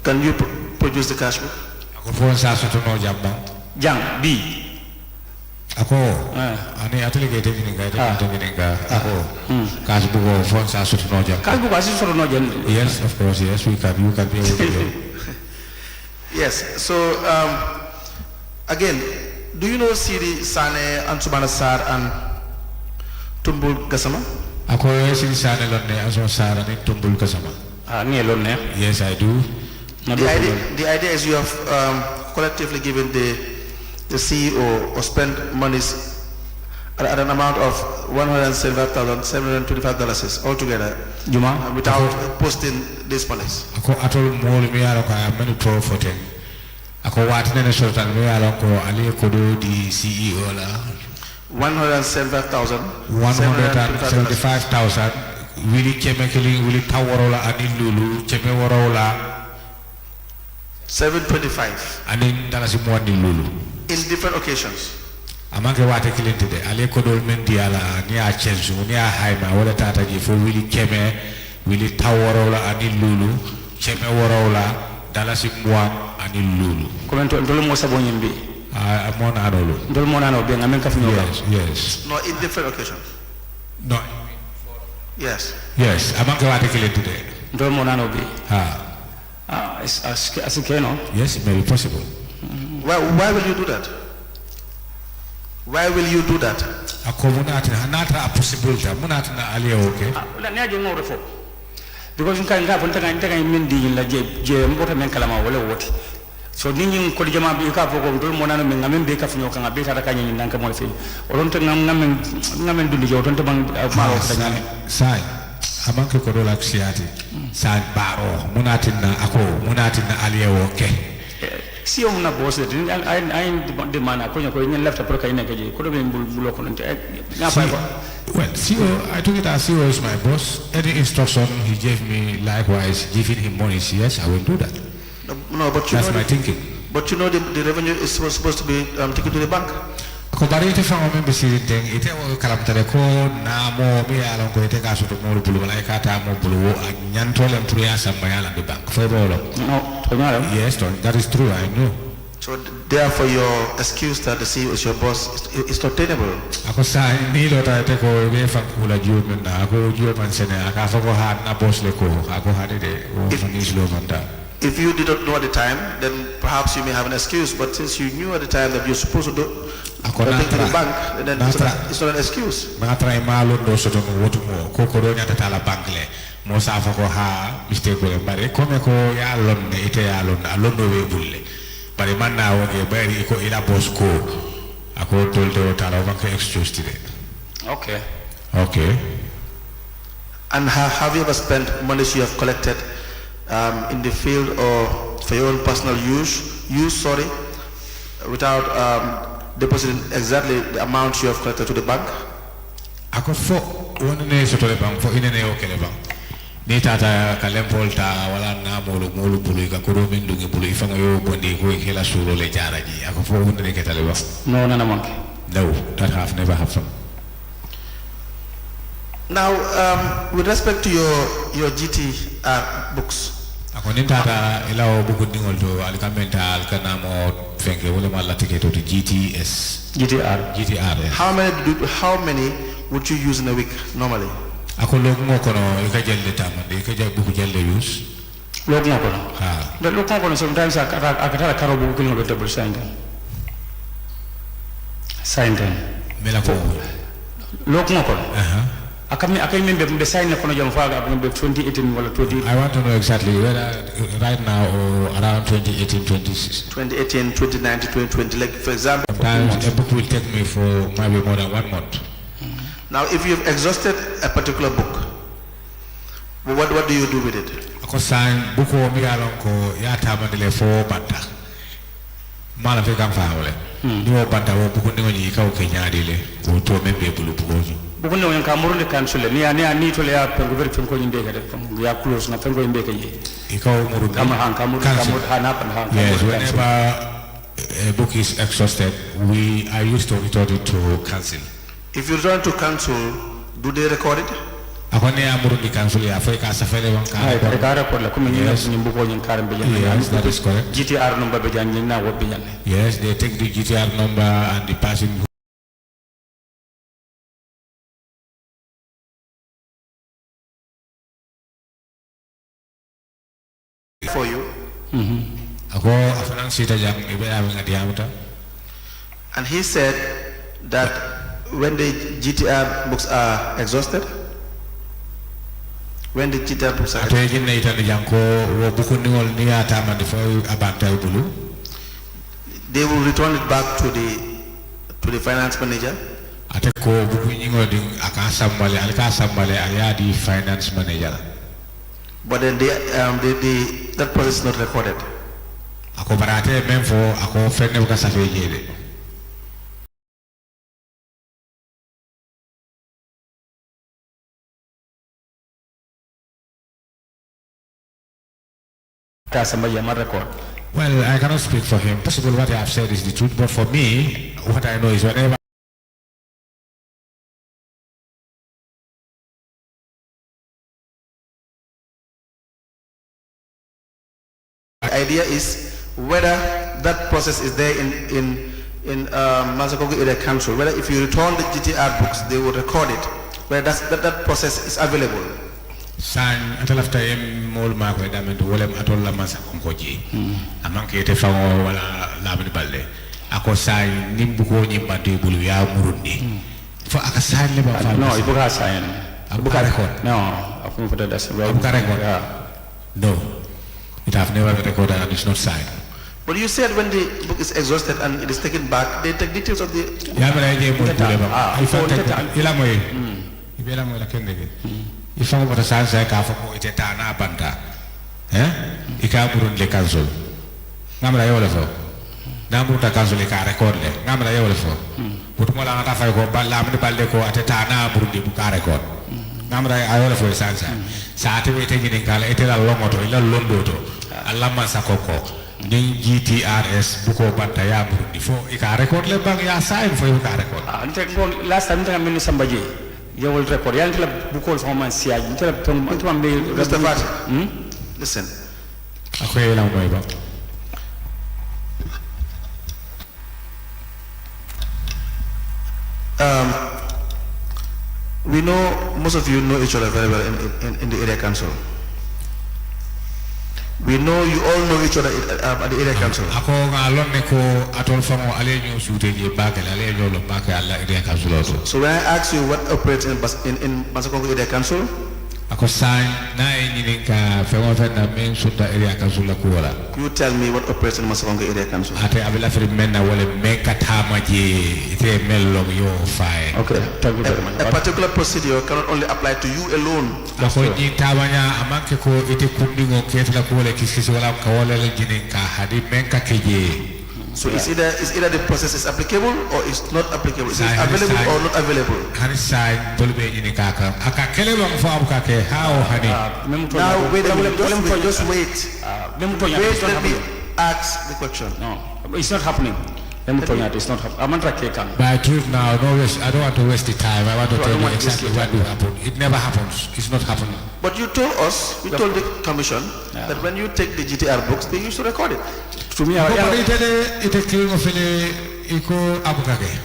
Can you produce the cash book? Ako phone sa so to no jamba jang B ako ani atuli ke tevini ga tevini ga ako cash book phone sa so to no jamba cash book asi so no jamba. Yes, of course, yes, you can be able to. Yes, so again, do you know Siri Sane, Ansubana Sar and Tumbul Gasama? Ako Siri Sane lonne Ansubana Sar and Tumbul Gasama. Ni lonne? Yes, I do. The idea is you have collectively given the CEO or spent monies at an amount of $175,725 altogether without posting these monies. Ako atol mol mi yaro ka many pro for ten. Ako watne ne sultan mi yaro ko ali ko do di CEO la $175,000 wili chemically wili taworola ani lulu cheme worola 725 ani dalasi mo ani lulu in different occasions. Amanke wate kilente de ale ko dol men diala ni a chensu ni a hayma wala tata ji fo wili keme wili taworola ani lulu cheme worola dalasi mo ani lulu komento ndolo mo sabo nyimbi amona anolo ndolo mo nano be ngamen kaf nyoba. Yes. No, in different occasions. No. Yes. Yes, amanke wate kilente de ndolo mo nano be as no. Yes, it may be possible. Why will you do that? Why will you do that? Akomunati hanata a possibility munati na aliye okay. La ne aje ngore fo. Because nka fo ntaka mindi la je mbota men kalama wala woti. So ninyi ko jama bi ka fo ko ndol mo nana men ngamen be ka fo nyoka ngabe tata kanyi nanka mo fe. Oron te ngamen dundi jo ton te bang ma ko tanyane. Sai amanke ko dola ksiati. Sai baro munati na aliye okay. Si on na boss I demand ko ñen left pour kay nek ji ko do ben bulo ko nte na fay ko. Well, CEO, I took it as CEO is my boss. Any instruction he gave me, likewise, giving him money, yes, I will do that. No, but you that's know my thinking. But you know the revenue is supposed to be taken to the bank. Ko bari ite fango membe siri teng ite o kalamtare ko na mo mi ala ko ite ka so to mo bulu wala ka ta mo bulu a nyantole pour ya samba yala de bank fo bolo. No, to nyala. Yes, that is true, I know. So therefore your excuse that the CEO is your boss is not tenable. Ako sa ni lo ta te ko be fa kula ju men na ako ju man sene aka fa ko ha na boss le ko ako ha de o ni lo manda. If you did not know at the time, then perhaps you may have an excuse. But since you knew at the time that you're supposed to do take to the bank, then it's not an excuse. Natra malo do so to wotu mo ko ko do nyata tala bank le mo sa fa ko ha mistake ko bare come ko ya lonne ite ya lonne londo we bulle bare man na wo ke bare ko ila boss ko ako tolto tala bank excuse today. Okay. And have you ever spent money you have collected in the field or for your own personal use, without depositing exactly the amount you have collected to the bank? Ako fo wona ne so to le bank fo ine ne o kele bank ni tata kalem volta wala na molu bulu ka ko do min dungi bulu ifanga yo bondi ko kela suro le jaraji ako fo wona ne ketale ba no nana monk no, that have never happened. Now with respect to your GTR books, ako nin tata ilawo buku dingol to alikamenta alkanamo fenke wala mala tiketo to GTR. How many would you use in a week normally? Ako log mo kono ika jelle tamande ika jelle buku jelle use log mo kono the log mo kono sometimes akatara karo buku kilo double sign mela ko log mo kono akay membe be sign kono jom faga be 2018 wala 20. I want to know exactly whether right now or around 2018 2019 2020, like for example sometimes a book will take me for maybe more than 1 month. Now if you've exhausted a particular book, what do you do with it? Ako sign book o mi alon ko ya tamandele fo batta mala fe kam faawle ni o banta wo buko ni ka o kenyadi le ko to membe bulu bugoji buko ne ka murunde kansule ni to le ya pengo ver fen ko nyinde ka def ya close na pengo imbe ke e ka o murunde kam hana pan han yes whenever a book is exhausted I used to return it to council. If you return to council, do they record it? Akone amuru di council ya fa ka safele wan ka record la kuma ni mbuko nyin karam be yes that is correct. GTR number be jan na wo be jan yes they take the GTR number and the person for you. Ako afanang sita jam ibe awing adiamuta. And he said that when the GTR books are exhausted, when the GTR books are exhausted, they will return it back to the finance manager. But then that process is not recorded. Well, I cannot speak for him. Possible what I have said is the truth, but for me, what I know is whenever the idea is whether that process is there in Masakogo Area Council, whether if you return the GTR books, they will record it, whether that process is available. San atalafta mol ma ko damen to wolem atol la masa ko ji amanke te fawo wala labni balde ako say nimbu ko nyimbante bulu ya murundi fo aka say le ba fa no ibuka say abuka record no afu for that's right abuka record no it have never been recorded and it's not signed. But you said when the book is exhausted and it is taken back, they take details of the ya mara je mo tule ba I found ila moy ibela moy la kende il faut que ça soit ka fako ite tana banta ika burun le council ngamra yole fo namu ta council ka record le ngamra yole fo but mo la ta fay ko balla am balde ko ate tana burundi bu ka record ngamra ayole fo sansa sa te wete ni ngala ite la lomoto ila londo to alla ma sakoko ni GTRS bu ko banta ya burundi fo ika record le bang ya sign fo ka record ante last time ta mel sambaje you will record. You until a book from my CI. Mr. Fati, listen. We know most of you know each other very well in the area council. We know you all know each other at the area council. So when I ask you what operates in Masakongo area council, you tell me what operates in Masakongo area council. Okay, thank you very much. A particular procedure cannot only apply to you alone. So it's either the process is applicable or it's not applicable. It's available or not available. Now wait a minute, just wait. Wait, let me ask the question. No, it's not happening. It's not happening. By truth now, no waste. I don't want to waste the time. I want to tell you exactly what will happen. It never happens. It's not happening. But you told us, you told the commission that when you take the GTR books, they used to record it. To me, it killing of iko abukake.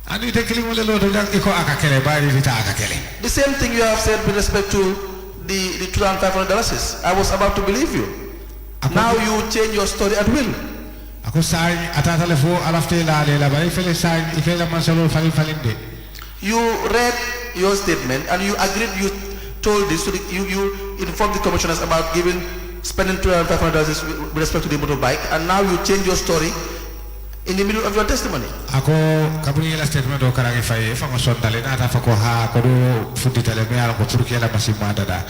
And it killing of the Lord iko akakele by the akakele. The same thing you have said with respect to the $2,500. I was about to believe you. Now you change your story at will. Ako say atatale fo alafte la le la bay fele say ifela masalo falinde. You read your statement and you agreed. You told this. You informed the commissioners about spending $2,500 with respect to the motorbike, and now you change your story in the middle of your testimony. Ako kabuni la statement do karagi fay fa ko sondale na ta fa ko ha ko do futti tele me ala ko turki la masima dada.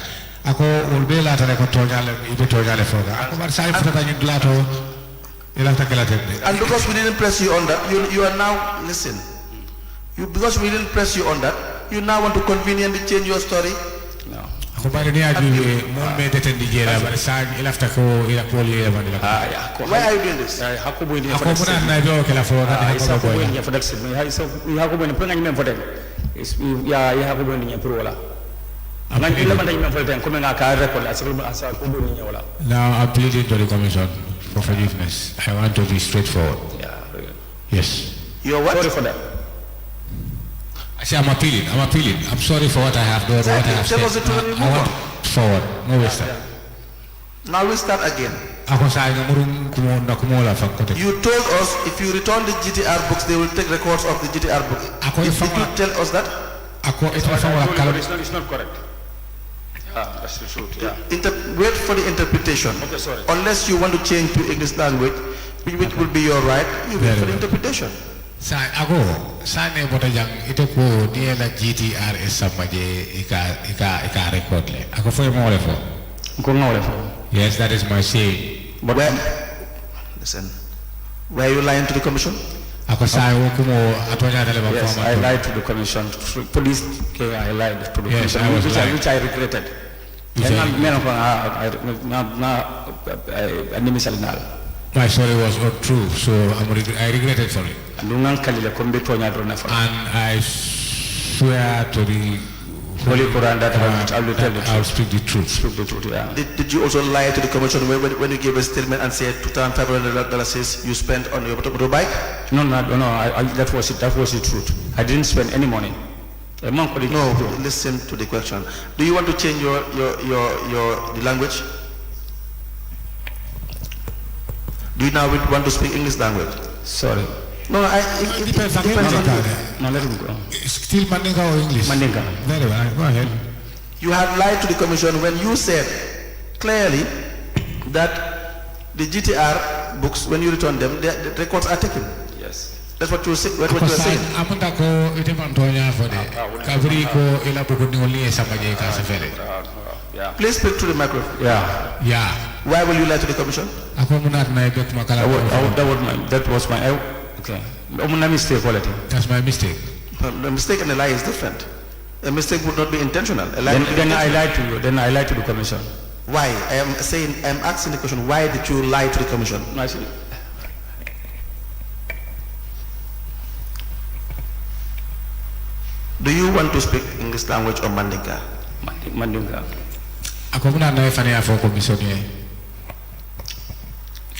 Ako ulbe la tale ko tojale ibe tojale foga. Ako bar say futa ni lato. And because we didn't press you on that, you are now, listen, because we didn't press you on that, you now want to conveniently change your story? No. Why are you doing this? Now I'm pleading to the commission for forgiveness. I want to be straightforward. Yes. You're what? Sorry for that. I say I'm appealing. I'm sorry for what I have done. Exactly. What I have said. I want forward. No waste time. Now we start again. You told us if you return the GTR books, they will take records of the GTR book. Did you tell us that? It's not correct. That's the truth. Wait for the interpretation. Okay, sorry. Unless you want to change to English language, which will be your right, you wait for the interpretation. Sane botajang ito ko dia la GTR sama je ika record le. Ako fo mo le fo. Yes, that is my say. But listen, were you lying to the commission? Ako sayo ko mo atonya dale ba Yes, I lied to the commission. Police, I lied to the commission, which I regretted. My story was not true, so I regretted for it. And I swear to the Holy Quran that I will tell the truth. I will speak the truth. Did you also lie to the commission when you gave a statement and said $2,500 you spent on your motorbike? No, that was it. That was the truth. I didn't spend any money. No, listen to the question. Do you want to change your the language? Do you now want to speak English language? Sorry. No, it depends. No, let him go. Still Mandinka or English? Mandinka. Very well, go ahead. You had lied to the commission when you said clearly that the GTR books, when you return them, the records are taken. Yes. That's what you saying. What you are saying. Please speak to the microphone. Yeah. Why will you lie to the commission? That was my okay. Mistake quality. That's my mistake. The mistake and a lie is different. A mistake would not be intentional. Then I lied to you. Then I lied to the commission. Why? I am asking the question. Why did you lie to the commission? Do you want to speak English language or Mandinka? Mandinka. Ako muna na ifanya for commission ye.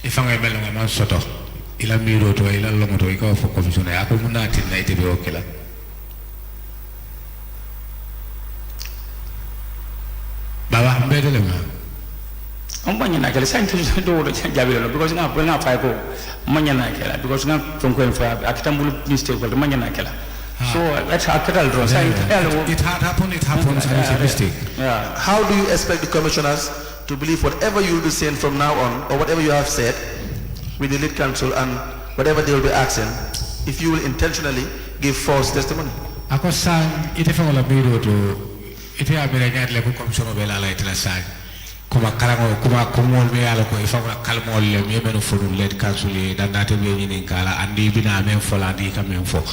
Ifanga melo ngama soto. Ila miro to ila longo to ikaw for commission ye. Ako muna tin na ite be okela. Baba mbedele ma. Ombanya na kele saint do jabilo because na fa ko manya na kela because na from ko fa akitambulu mistake ko manya na kela. So that's how it happens. It happens. It's a mistake. Yeah. How do you expect the commissioners to believe whatever you will be saying from now on, or whatever you have said with the lead counsel and whatever they will be asking, if you will intentionally give false testimony? Ako sang ite fa wala biro to ite amira nyat le ko commissioner be la la ite la sang kuma kalango kuma kumol be ala ko ifa wala kalmol le me meno fulu lead counsel dan date be nyini kala andi bina men fola andi kam men fo.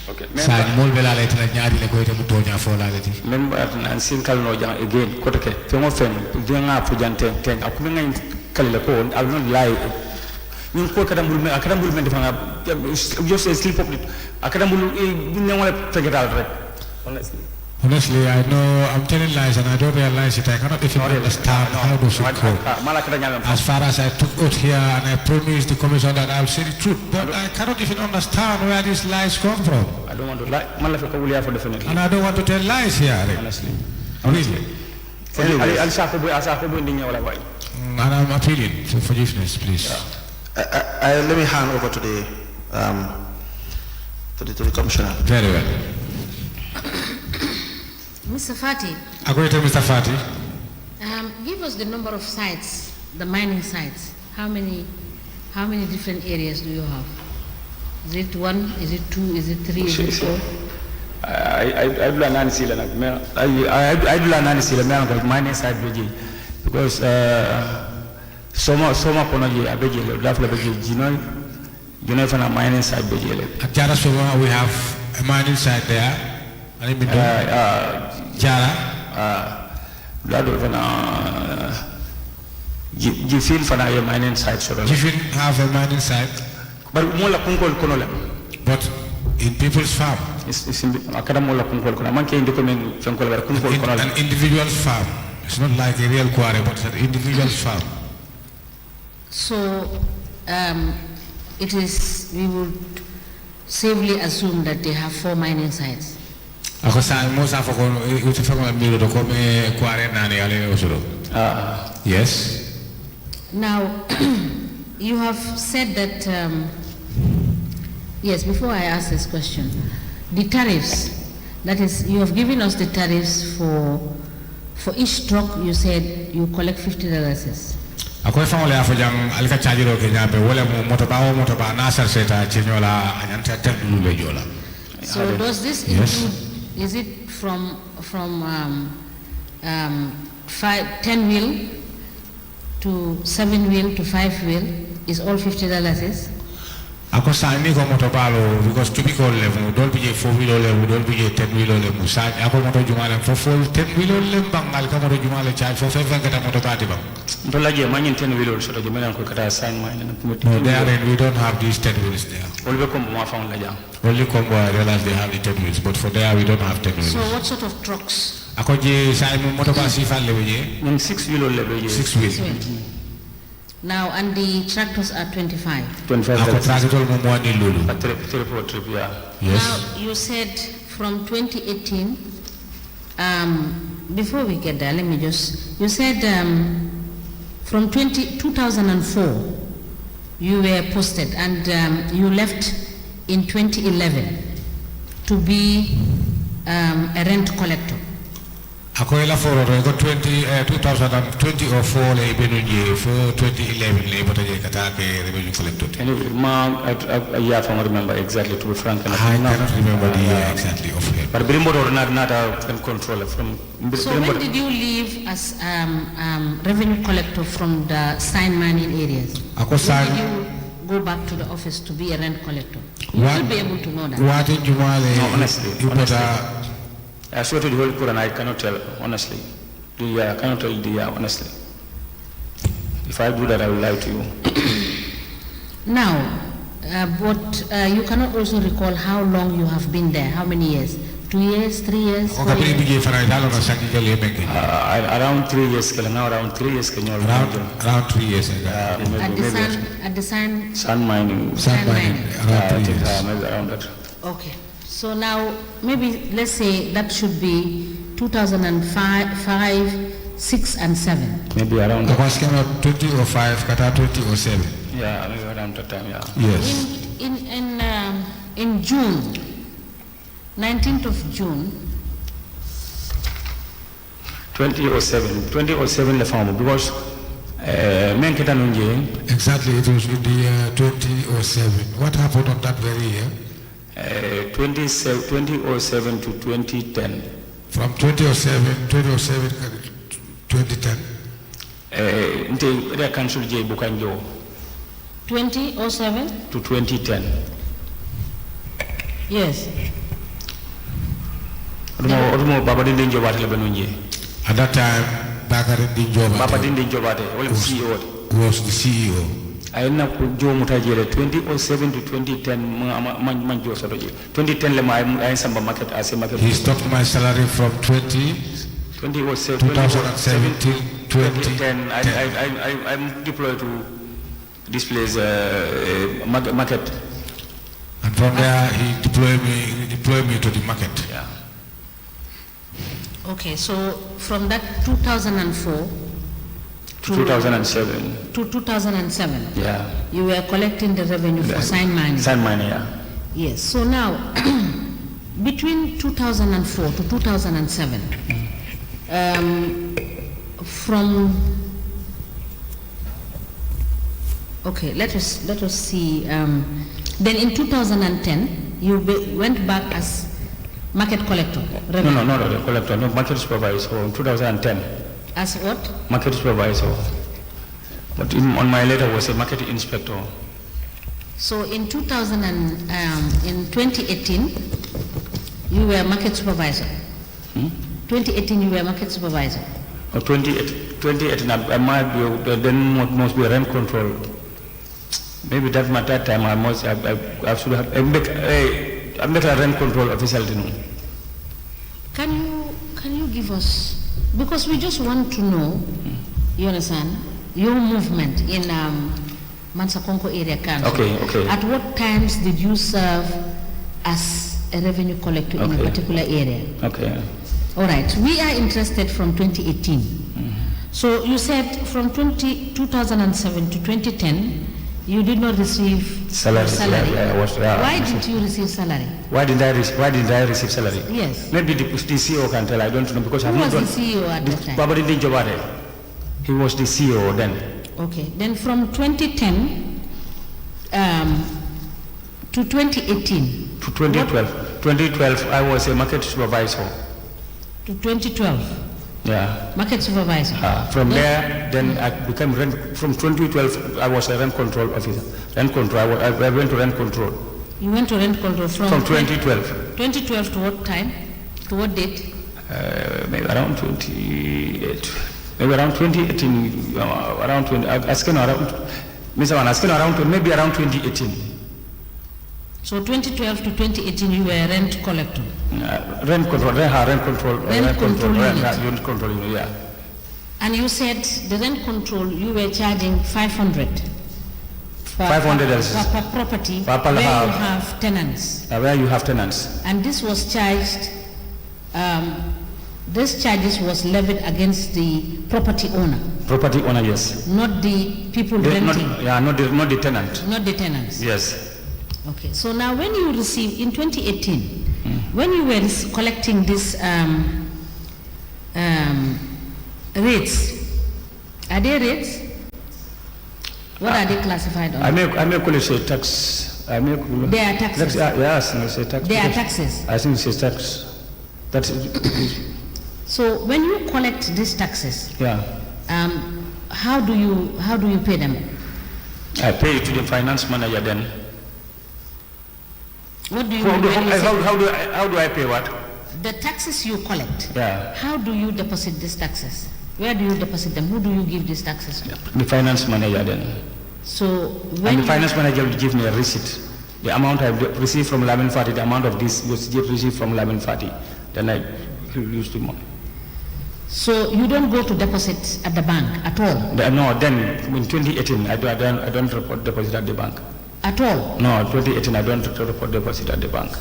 Okay. Sani mol bela la tala nyaari le ko ite mu tonya fo la lati. Member nan sin kalno jang again ko to ke fengo fen jenga fu jante ten akumi ngai kalila ko I will not lie. Ñun ko kadambul men defanga just sleep up akadambul ne wala tegatal rek honestly I know I'm telling lies and I don't realize it. I cannot even understand how to speak. As far as I took out here and I promised the commission that I will say the truth, but I cannot even understand where these lies come from. I don't want to lie. And I don't want to tell lies here. Honestly. Really. And I'm appealing for forgiveness, please. Let me hand over to the commissioner. Very well. Mr. Fati. Agree to Mr. Fati. Give us the number of sites, the mining sites. How many different areas do you have? Is it 1? Is it 2? Is it 3? Is it 4? I do not see the mining site because Soma kono je abejele dafla beje jino for a mining site bejele. At Jara Soma we have a mining site there. Jara. That was you feel for a mining site. You feel have a mining site. But mola kunkol kono le. But in people's farm. It's akada mola kunkol kono. Man ke indikomen fenkol ber kunkol kono. An individual farm. It's not like a real quarry, but it's an individual farm. So it is, we would safely assume that they have 4 mining sites. Yes. Now, you have said that, yes, before I ask this question, the tariffs, that is, you have given us the tariffs for each truck. You said you collect $50. Akoy fa wala fa jang alika chargero ke nyambe wala mo motoba na sar seta chenyola anyanta tadulu le jola. So does this include, is it from 10 wheel to 7 wheel to 5 wheel is all $50? Ako sa ni ko motobalo because typical level don't be 4 wheel level don't be 10 wheel level sa ako moto jumala for 10 wheel level bangal ka moto jumala charge for 5 kata moto tati bang. No, there and we don't have these 10 wheels there. Only Combo I realize they have the 10 wheels, but for there we don't have 10 wheels. So what sort of trucks? 6 wheels. 6 wheels. Now, and the tractors are 25. 25. Yes. Now, you said from 2018, before we get there, let me just, you said from 2004, you were posted and you left in 2011 to be a rent collector. Ako ila for 2020 or 4 le benunje for 2011 le botaje katake revenue collector. Anyway, I remember exactly, to be frank. I cannot remember the year exactly of it. But Birimbo not can control it from. So when did you leave as revenue collector from the sign mining areas? When did you go back to the office to be a rent collector? You should be able to know that. No, honestly. I swear to the Holy Quran, I cannot tell, honestly. I cannot tell the honestly. If I do that, I will lie to you. Now, but you cannot also recall how long you have been there. How many years? 2 years, 3 years? 4 years? Around 3 years. Now around 3 years. Around 3 years. At the sun mining. Around that. Okay. So now, maybe let's say that should be 2005, 6, and 7. Maybe around that. 2005, 2007. Yeah, maybe around that time, yeah. Yes. In June, 19th of June. 2007 the farm because exactly, it was in the year 2007. What happened on that very year? 2007 to 2010. From 2007 to 2010. The council J Bukanjo. 2007 to 2010. Yes. At that time, Bakari CEO was the CEO. I know Joe Mutajere 2007 to 2010 2010 I samba market as a market. He stopped my salary from 2017 to 2010. I'm deployed to this place market. And from there he deployed me to the market. Yeah. Okay, so from that 2004 to 2007. To 2007. Yeah. You were collecting the revenue for sign mining. Sign mining, yeah. Yes. So now, between 2004 to 2007, okay, let us see. Then in 2010, you went back as market collector. No, not the collector. No, market supervisor in 2010. As what? Market supervisor. But on my letter was a market inspector. So in 2018, you were market supervisor. 2018, you were market supervisor. 2018, I might be, then must be rent control. Maybe that time I should have, I'm not a rent control official. Can you give us, because we just want to know, you understand, your movement in Mansakonko area council. Okay. At what times did you serve as a revenue collector in a particular area? Okay. All right. We are interested from 2018. So you said from 2007 to 2010, you did not receive salary. Why didn't you receive salary? Why didn't I receive salary? Yes. Maybe the CEO can tell. I don't know because Who was the CEO at that time? Babadi Jaware. He was the CEO then. Okay. Then from 2010 to 2018. To 2012. 2012, I was a market supervisor. To 2012. Yeah. Market supervisor. From there, then I became from 2012, I was a rent control officer. Rent control, I went to rent control. You went to rent control from 2012. 2012 to what time? To what date? Maybe around 28. Maybe around 2018, around 20, asking around, Mr. Wan, asking around, maybe around 2018. So 2012 to 2018, you were a rent collector. Rent control, unit, yeah. And you said the rent control, you were charging 500 per property where you have tenants. Where you have tenants. And this was charged, this charges was levied against the property owner. Property owner, yes. Not the people renting. Not the tenant. Not the tenants. Yes. Okay, so now when you receive, in 2018, when you were collecting these rates, are they rates? What are they classified on? I may call it a tax. They are taxes? Yes, I say tax. They are taxes? I think it's a tax. That's So when you collect these taxes, how do you pay them? I pay it to the finance manager then. What do you how do I pay what? The taxes you collect. Yeah. How do you deposit these taxes? Where do you deposit them? Who do you give these taxes to? The finance manager then. So when the finance manager will give me a receipt. The amount I received from Lamin Fati, the amount of this was received from Lamin Fati. Then I use the money. So you don't go to deposit at the bank at all? No, then in 2018 I don't report deposit at the bank. At all? No, 2018 I don't report deposit at the bank.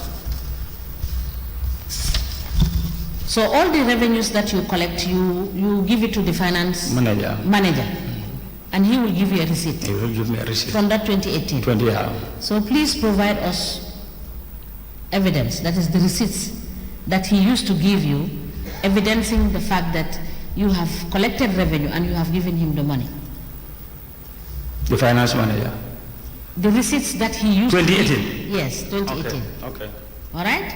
So all the revenues that you collect, you give it to the finance manager. And he will give you a receipt? He will give me a receipt. From that 2018? So please provide us evidence, that is the receipts that he used to give you, evidencing the fact that you have collected revenue and you have given him the money. The finance manager? The receipts that he used 2018? to give. Yes, 2018. Okay. All right?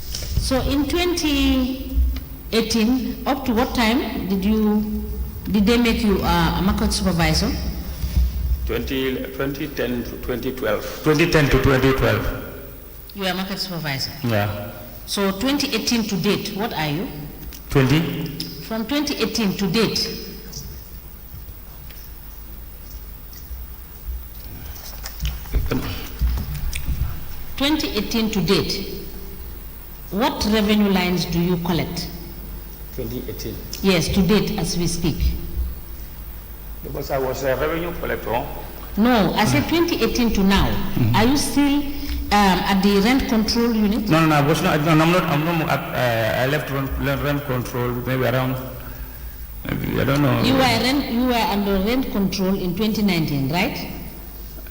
So in 2018, up to what time did they make you a market supervisor? 2010 to 2012. 2010 to 2012. You are a market supervisor? Yeah. So 2018 to date, what are you? 20? From 2018 to date. Come on. 2018 to date, what revenue lines do you collect? 2018? Yes, to date as we speak. Because I was a revenue collector. No, I said 2018 to now. Are you still at the rent control unit? No, I was not. No, I'm not. I left rent control maybe around. Maybe, I don't know. You were under rent control in 2019, right?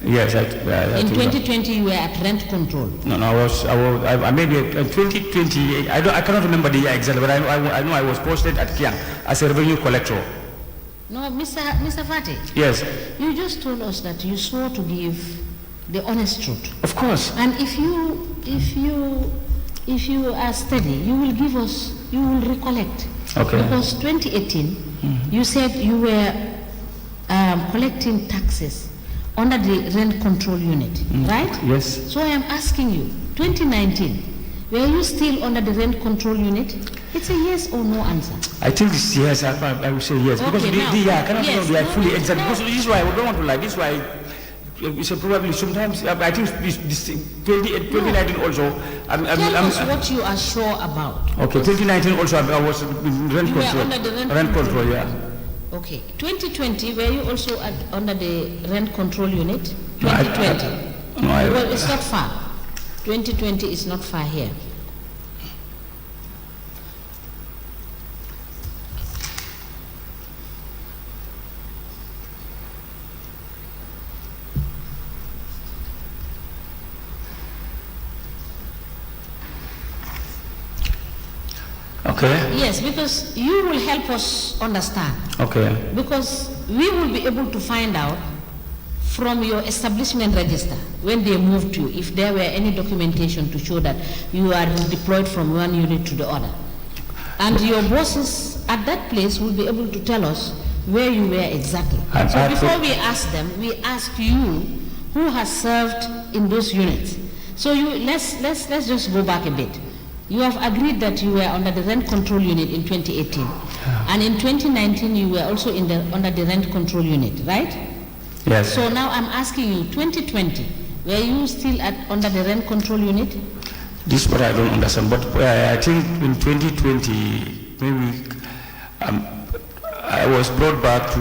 Yes, in 2020, you were at rent control. No, I maybe in 2020. I cannot remember the year exactly, but I know I was posted at Kiang as a revenue collector. No, Mr. Fati. Yes. You just told us that you swore to give the honest truth. Of course. And if you are steady, you will give us. You will recollect. Okay. Because 2018, you said you were collecting taxes under the rent control unit, right? Yes. So I am asking you, 2019, were you still under the rent control unit? It's a yes or no answer. I think it's yes. I would say yes. Okay, Because they are fully exact. No. Because this is why I don't want to lie. This is why it's probably sometimes I think this 2019 also. Tell us what you are sure about. Okay, 2019 also I was in rent You were control. under the Rent control, yeah. Okay. 2020, were you also under the rent control unit? No, 2020. Well, it's not far. 2020 is not far here. Okay. Yes, because you will help us understand. Okay. Because we will be able to find out from your establishment register when they moved you, if there were any documentation to show that you are deployed from one unit to the other. And your bosses at that place will be able to tell us where you were exactly. So before we ask them, we ask you who has served in those units. So let's just go back a bit. You have agreed that you were under the rent control unit in 2018. And in 2019, you were also under the rent control unit, right? Yes. So now I'm asking you, 2020, were you still under the rent control unit? This is what I don't understand. But I think in 2020, maybe I was brought back to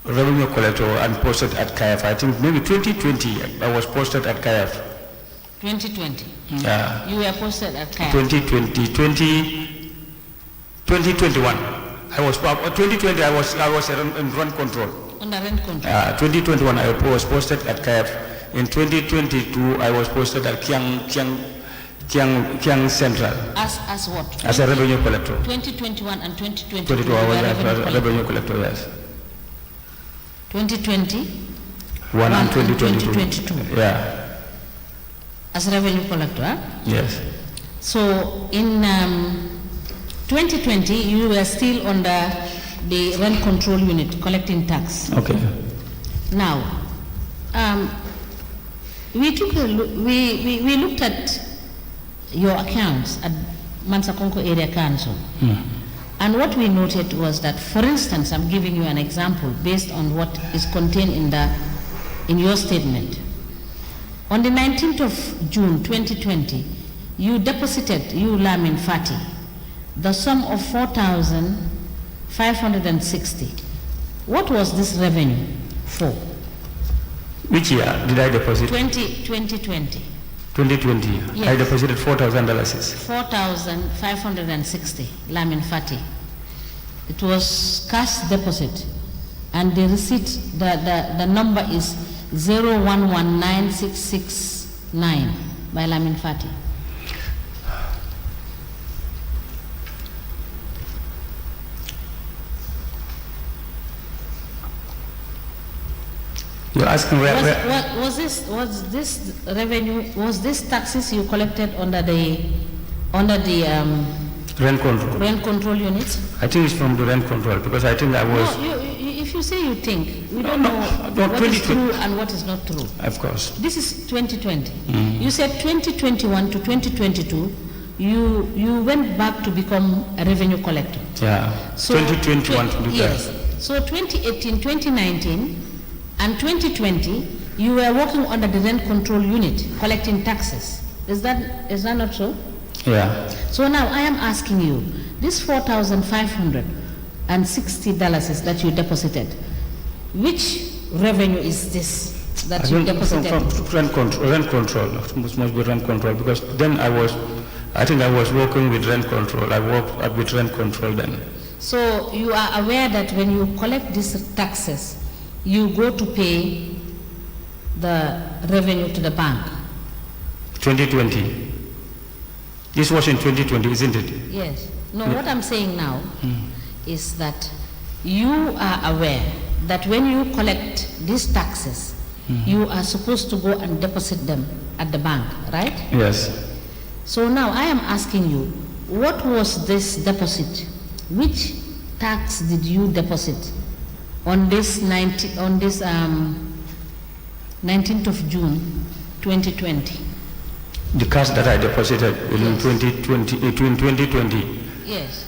revenue collector and posted at KF. I think maybe 2020, I was posted at KF. 2020. Yeah. You were posted at KF. 2021. I was 2020. I was in rent control. Under rent control. 2021. I was posted at KF. In 2022, I was posted at Kiang Central. As what? As a revenue collector. 2021 and 2022. 22, I was a revenue collector. Yes. 2020. One and 2022. Yeah. As a revenue collector, huh? Yes. So in 2020, you were still under the rent control unit collecting tax. Okay. Now, we took a look, we looked at your accounts at Mansakonko Area Council. And what we noted was that, for instance, I'm giving you an example based on what is contained in your statement. On the 19th of June 2020, you deposited, Lamin Fati, the sum of 4,560. What was this revenue for? Which year did I deposit? 2020. 2020. Yes. I deposited $4,000. 4,560, Lamin Fati. It was cash deposit, and the receipt, the number is 0119669 by Lamin Fati. You're asking where was this revenue, was this taxes you collected under the rent control. Rent control units? I think it's from the rent control, because I think I was. No, if you say you think, we don't know what is true and what is not true. Of course. This is 2020. You said 2021 to 2022, you went back to become a revenue collector. Yeah. So 2021 to yes. So 2018, 2019, and 2020, you were working under the rent control unit, collecting taxes. Is that not so? Yeah. So now I am asking you, this $4,560 that you deposited, which revenue is this that you deposited? From rent control. It must be rent control, because then I think I was working with rent control. I worked with rent control then. So you are aware that when you collect these taxes, you go to pay the revenue to the bank? 2020. This was in 2020, isn't it? Yes. No, what I'm saying now is that you are aware that when you collect these taxes, you are supposed to go and deposit them at the bank, right? Yes. So now I am asking you, what was this deposit? Which tax did you deposit on this 19th of June 2020. The cash that I deposited in 2020. Yes.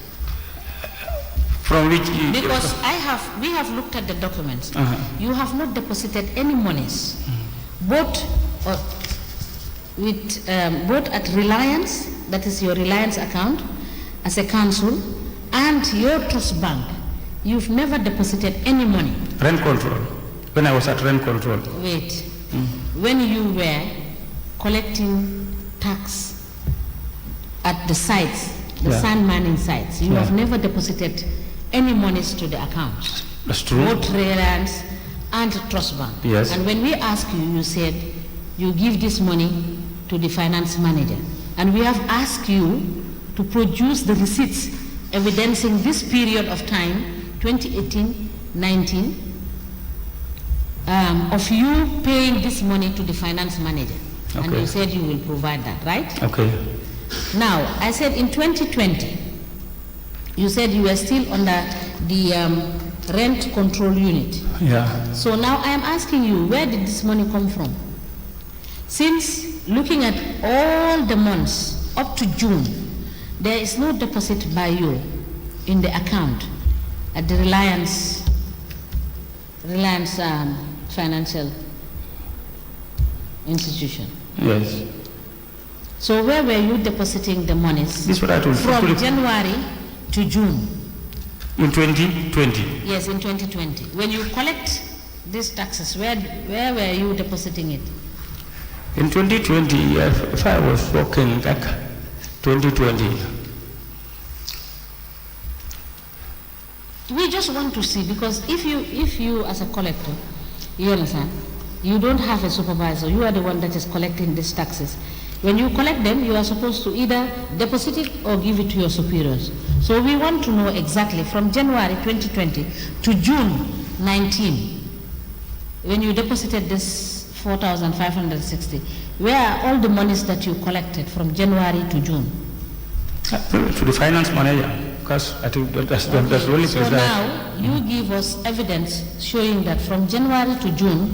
From which? Because we have looked at the documents. You have not deposited any monies, both at Reliance, that is your Reliance account, as a council, and your trust bank. You've never deposited any money. Rent control. When I was at rent control. Wait. When you were collecting tax at the sites, the sand mining sites, you have never deposited any monies to the account. That's true. Both Reliance and Trust Bank. Yes. And when we asked you, you said you give this money to the finance manager. And we have asked you to produce the receipts evidencing this period of time, 2018-19, of you paying this money to the finance manager. Okay. And you said you will provide that, right? Okay. Now, I said in 2020, you said you were still under the rent control unit. Yeah. So now I am asking you, where did this money come from? Since looking at all the months up to June, there is no deposit by you in the account at the Reliance financial institution. Yes. So where were you depositing the monies? This is what I told you. From January to June. In 2020. Yes, in 2020. When you collect these taxes, where were you depositing it? In 2020, if I was working back 2020. We just want to see, because if you as a collector, you understand, you don't have a supervisor, you are the one that is collecting these taxes. When you collect them, you are supposed to either deposit it or give it to your superiors. So we want to know exactly from January 2020 to June 19, when you deposited this 4,560, where are all the monies that you collected from January to June? To the finance manager, because I think that's the only place. So now you give us evidence showing that from January to June,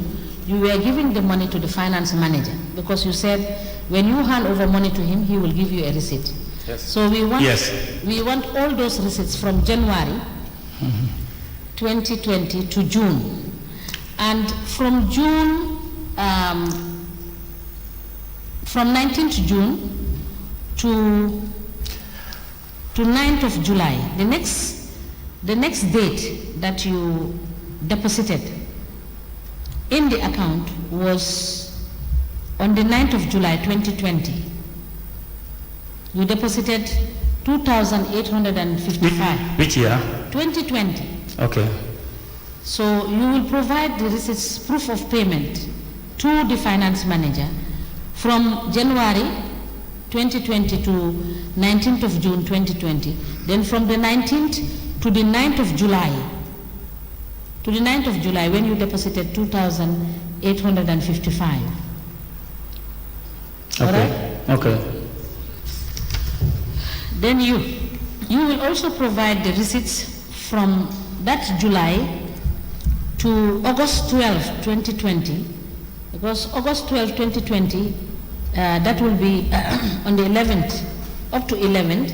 you were giving the money to the finance manager, because you said when you hand over money to him, he will give you a receipt. Yes. So we want all those receipts from January 2020 to June. And from June, from 19th June to 9th of July, the next date that you deposited in the account was on the 9th of July 2020. You deposited 2,855. Which year? 2020. Okay. So you will provide the receipts, proof of payment to the finance manager from January 2020 to 19th of June 2020. Then from the 19th to the 9th of July. To the 9th of July, when you deposited 2,855. Okay. All right? Okay. Then you will also provide the receipts from that July to August 12, 2020, because August 12, 2020, that will be on the 11th, up to 11th,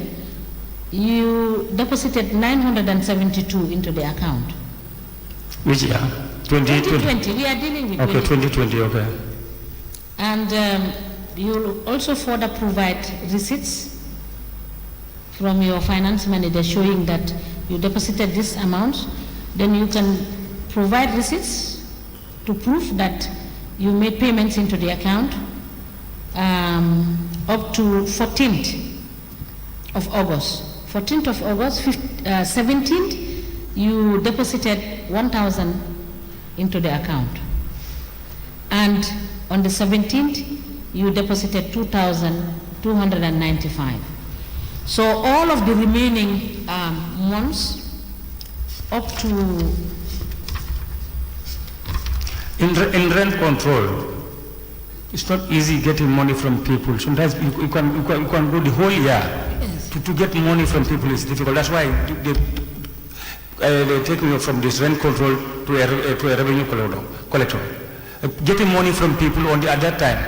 you deposited 972 into the account. Which year? 2020. We are dealing with 2020, okay. And you will also further provide receipts from your finance manager showing that you deposited this amount. Then you can provide receipts to prove that you made payments into the account up to 14th of August. 14th of August, 17th, you deposited 1,000 into the account. And on the 17th, you deposited 2,295. So all of the remaining months up to... In rent control, it's not easy getting money from people. Sometimes you can go the whole year. Yes. To get money from people is difficult. That's why they take me from this rent control to a revenue collector. Getting money from people at that time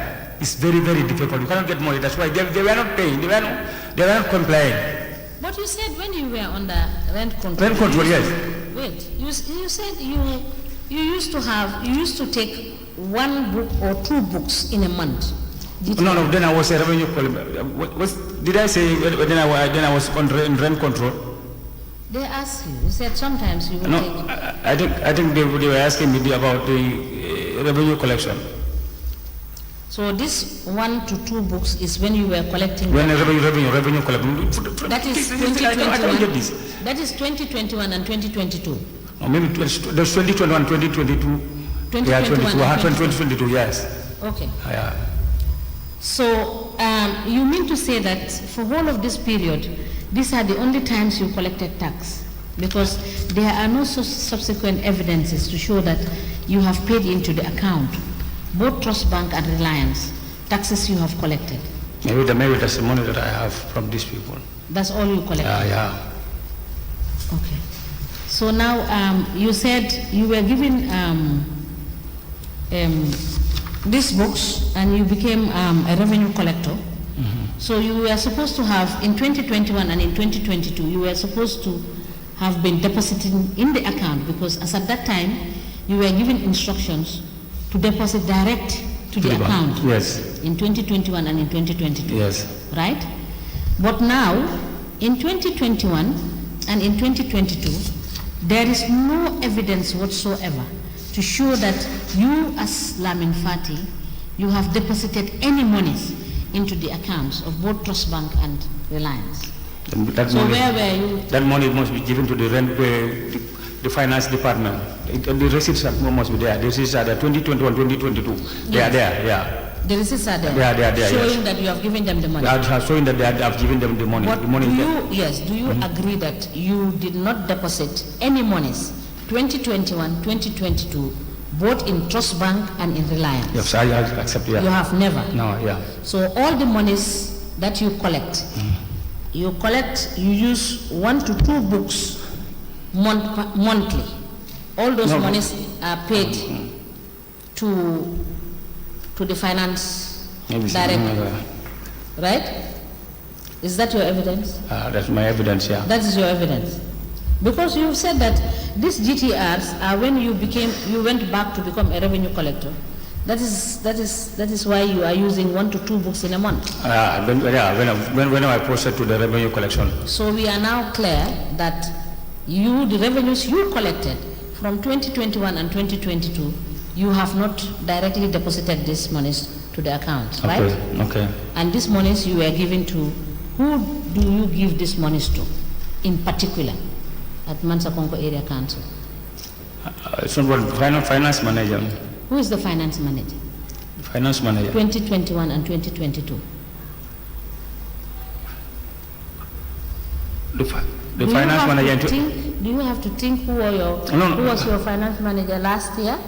is very, very difficult. You cannot get money. That's why they were not paying. They were not complying. But you said when you were under rent control. Rent control, yes. Wait, you said you used to take 1 book or 2 books in a month. No, then I was a revenue collector. Did I say then I was on rent control? They asked you said sometimes you would take... I think they were asking me about the revenue collection. So this 1 to 2 books is when you were collecting... When revenue collection. That is 2021. That is 2021 and 2022. No, maybe there's 2021, 2022. 2022, yes. Okay. Yeah. So you mean to say that for all of this period, these are the only times you collected tax? Because there are no subsequent evidences to show that you have paid into the account, both Trust Bank and Reliance, taxes you have collected. Maybe that's the money that I have from these people. That's all you collected? Yeah. Okay. So now you said you were given these books and you became a revenue collector. Mm-hmm. So you were supposed to have, in 2021 and in 2022, you were supposed to have been depositing in the account, because as at that time, you were given instructions to deposit direct to the account. Yes. In 2021 and in 2022. Yes. Right? But now, in 2021 and in 2022, there is no evidence whatsoever to show that you, as Lamin Fati, you have deposited any monies into the accounts of both Trust Bank and Reliance. Where were you? That money must be given to the finance department. The receipts must be there. The receipts are there, 2021, 2022. Yes. They are there, yeah. The receipts are there? They are there, showing yes. that you have given them the money? Showing that I have given them the money. But the money do you agree that you did not deposit any monies 2021, 2022, both in Trust Bank and in Reliance? Yes, I accept, yeah. You have never? No, yeah. So all the monies that you collect, you use 1 to 2 books monthly. All those monies are paid to the finance director, right? Is that your evidence? That's my evidence, yeah. That is your evidence. Because you said that these GTRs are when you went back to become a revenue collector. That is why you are using 1 to 2 books in a month. When I posted to the revenue collection. So we are now clear that the revenues you collected from 2021 and 2022, you have not directly deposited these monies to the account, right? Okay. And these monies you were given to, who do you give these monies to, in particular, at Mansakonko Area Council? Finance manager. Who is the finance manager? Finance manager. 2021 and 2022. The finance manager. Do you have to think who was your finance manager last year?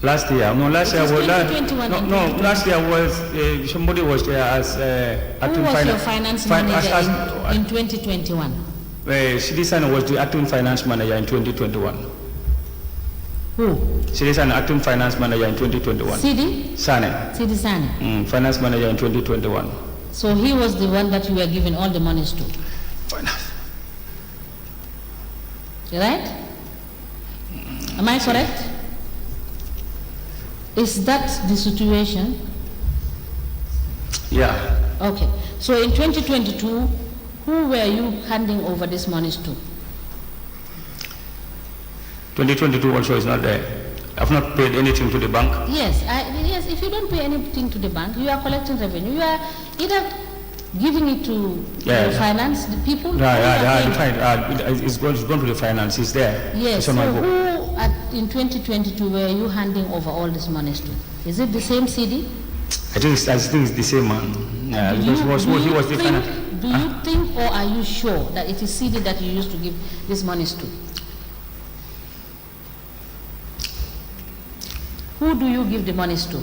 Last year? No, last year was... last year was... somebody was there as... who was your finance manager in 2021? Citizen was the acting finance manager in 2021. Who? Citizen acting finance manager in 2021. Sidi? Sane. Sidi Sane. Finance manager in 2021. So he was the one that you were giving all the monies to? Finance. Right? Am I correct? Is that the situation? Yeah. Okay. So in 2022, who were you handing over these monies to? 2022 also is not there. I've not paid anything to the bank. Yes. Yes. If you don't pay anything to the bank, you are collecting revenue. You are either giving it to the finance, the people. It's going to the finance. It's there. Yes. So who in 2022 were you handing over all these monies to? Is it the same CD? I think it's the same man. Yeah, do you think or are you sure that it is CD that you used to give these monies to? Who do you give the monies to?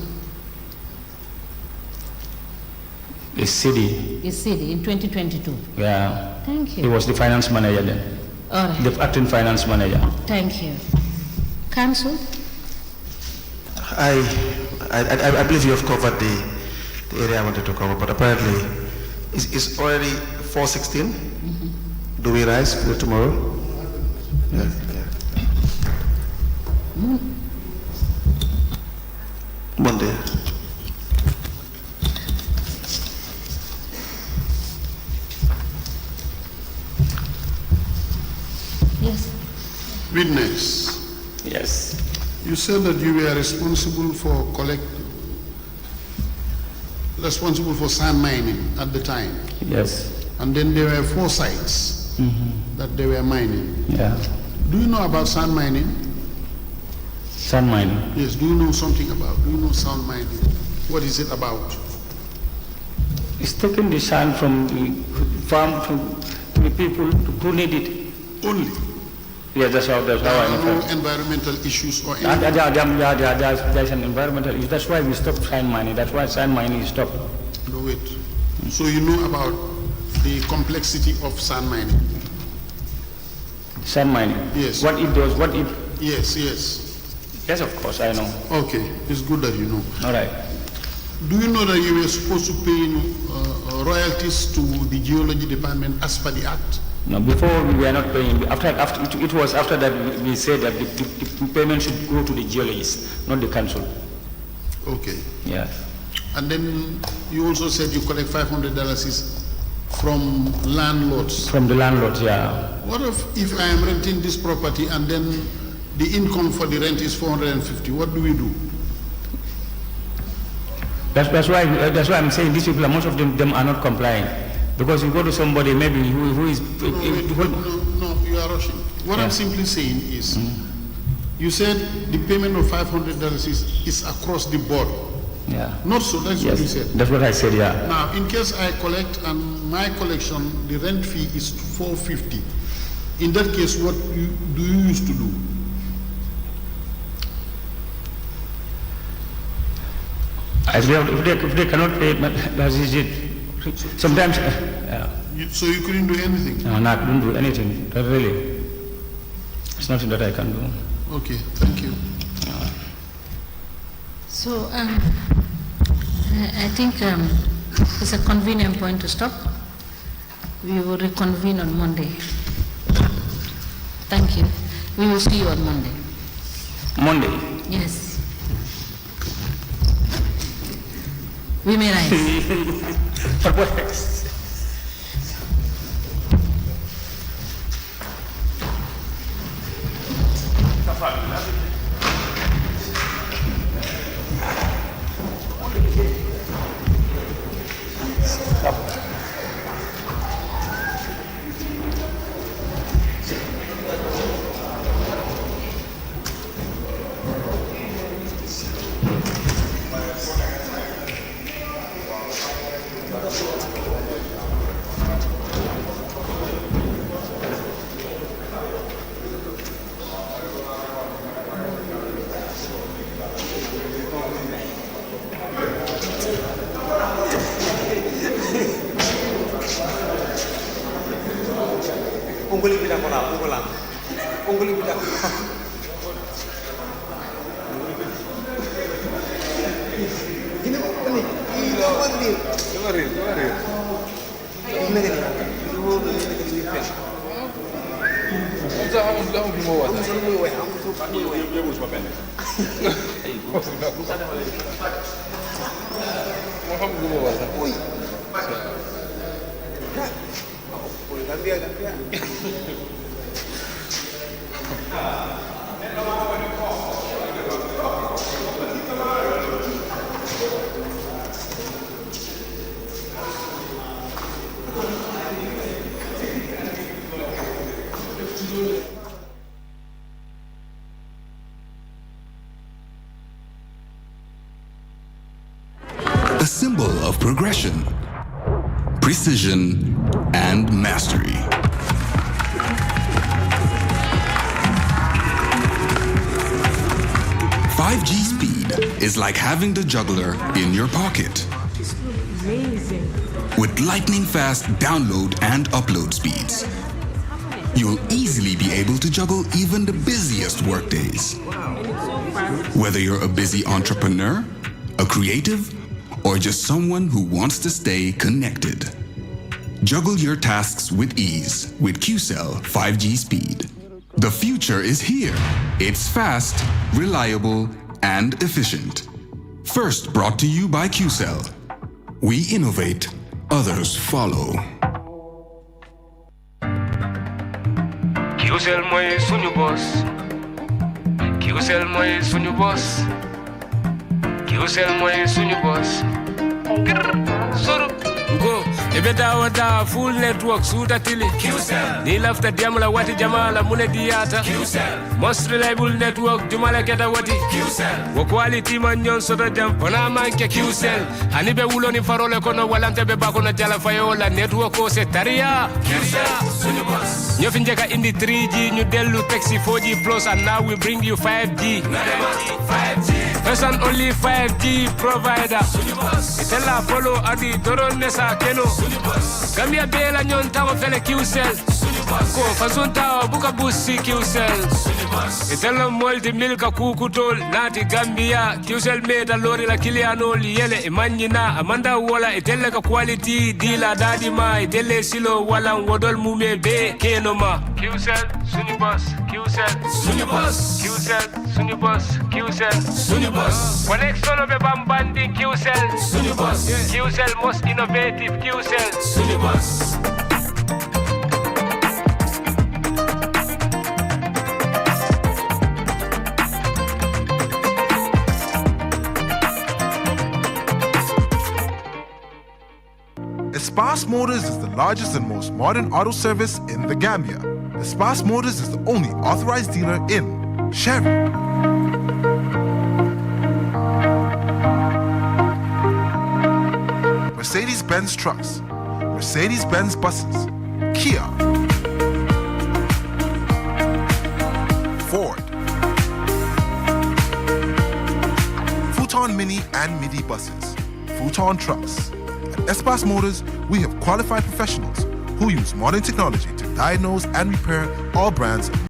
It's CD. It's CD in 2022. Yeah. Thank you. He was the finance manager then. All right. the acting finance manager. Thank you. Council? I believe you have covered the area I wanted to cover, but apparently it's already 4:16. Do we rise tomorrow? Yeah. Monday. Yes. Witness, Yes. you said that you were responsible for sand mining at the time, Yes. and then there were 4 sites that they were mining. Yeah. Do you know about sand mining? Sand mining. Yes, do you know something about? Do you know sand mining? What is it about? It's taking the sand from the farm to the people who need it. Only. Yeah, that's how I There are know. no environmental issues or There's anything. an environmental issue. That's why we stopped sand mining. That's why sand mining is stopped. No, wait. So you know about the complexity of sand mining? Sand mining. Yes. What it does, what it... Yes. Yes, of course, I know. Okay, it's good that you know. All right. Do you know that you were supposed to pay royalties to the geology department as per the act? No, before we were not paying. It was after that we said that the payment should go to the geologists, not the council. Okay. Yeah. And then you also said you collect $500 from landlords. From the landlords, yeah. What if I am renting this property and then the income for the rent is $450? What do we do? That's why I'm saying these people, most of them are not complying. Because you go to somebody maybe who is... No, you are rushing. What I'm simply saying is, you said the payment of $500 is across the board. Yeah. Not so, that's what you said. That's what I said, yeah. Now, in case I collect and my collection, the rent fee is $450. In that case, what do you used to do? If they cannot pay, that is it. Sometimes, So you couldn't do anything? no, I couldn't do anything. Not really. It's nothing that I can do. Okay, thank you. So, I think it's a convenient point to stop. We will reconvene on Monday. Thank you. We will see you on Monday. Monday? Yes. We may rise. For what? A symbol of progression, precision, and mastery. "5G speed is like having the juggler in your pocket. Amazing. With lightning fast download and upload speeds. you'll easily be able to juggle even the busiest workdays. Whether you're a busy entrepreneur, a creative, or just someone who wants to stay connected. Juggle your tasks with ease with QCell 5G speed. The future is here. It's fast, reliable, and efficient. First brought to you by QCell. We innovate, others follow. QCell moy suñu boss. QCell moy suñu boss. QCell moy suñu boss. Soro go ebeta wada full network suta tili QCell ni lafta diamla wati jamala mune diata QCell most reliable network jumala keta wati QCell wo quality man nyon soto jam pona manke QCell hani be wuloni farole kono walante be bakono jala fayola network o se taria QCell suñu boss ñofi njeka indi 3G ñu delu taxi 4G plus and now we bring you 5G 5G first and only 5G provider suñu boss itela follow adi doron nesa keno Gambia bela nyon tawo fele QCell ko fazunta buka busi QCell itela molti milka kukutol nati Gambia QCell meta lori la kiliano liele imanyina amanda wala itela ka quality dila dadi ma itele silo wala wodol mume be keno ma QCell suñu boss QCell suñu boss QCell suñu boss QCell suñu boss connection be bambandi QCell suñu boss QCell most innovative QCell suñu boss. Espas Motors is the largest and most modern auto service in the Gambia. Espas Motors is the only authorized dealer in Sherry, Mercedes-Benz trucks, Mercedes-Benz buses, Kia, Ford, Futon Mini and Midi buses, Futon trucks. At Espas Motors, we have qualified professionals who use modern technology to diagnose and repair all brands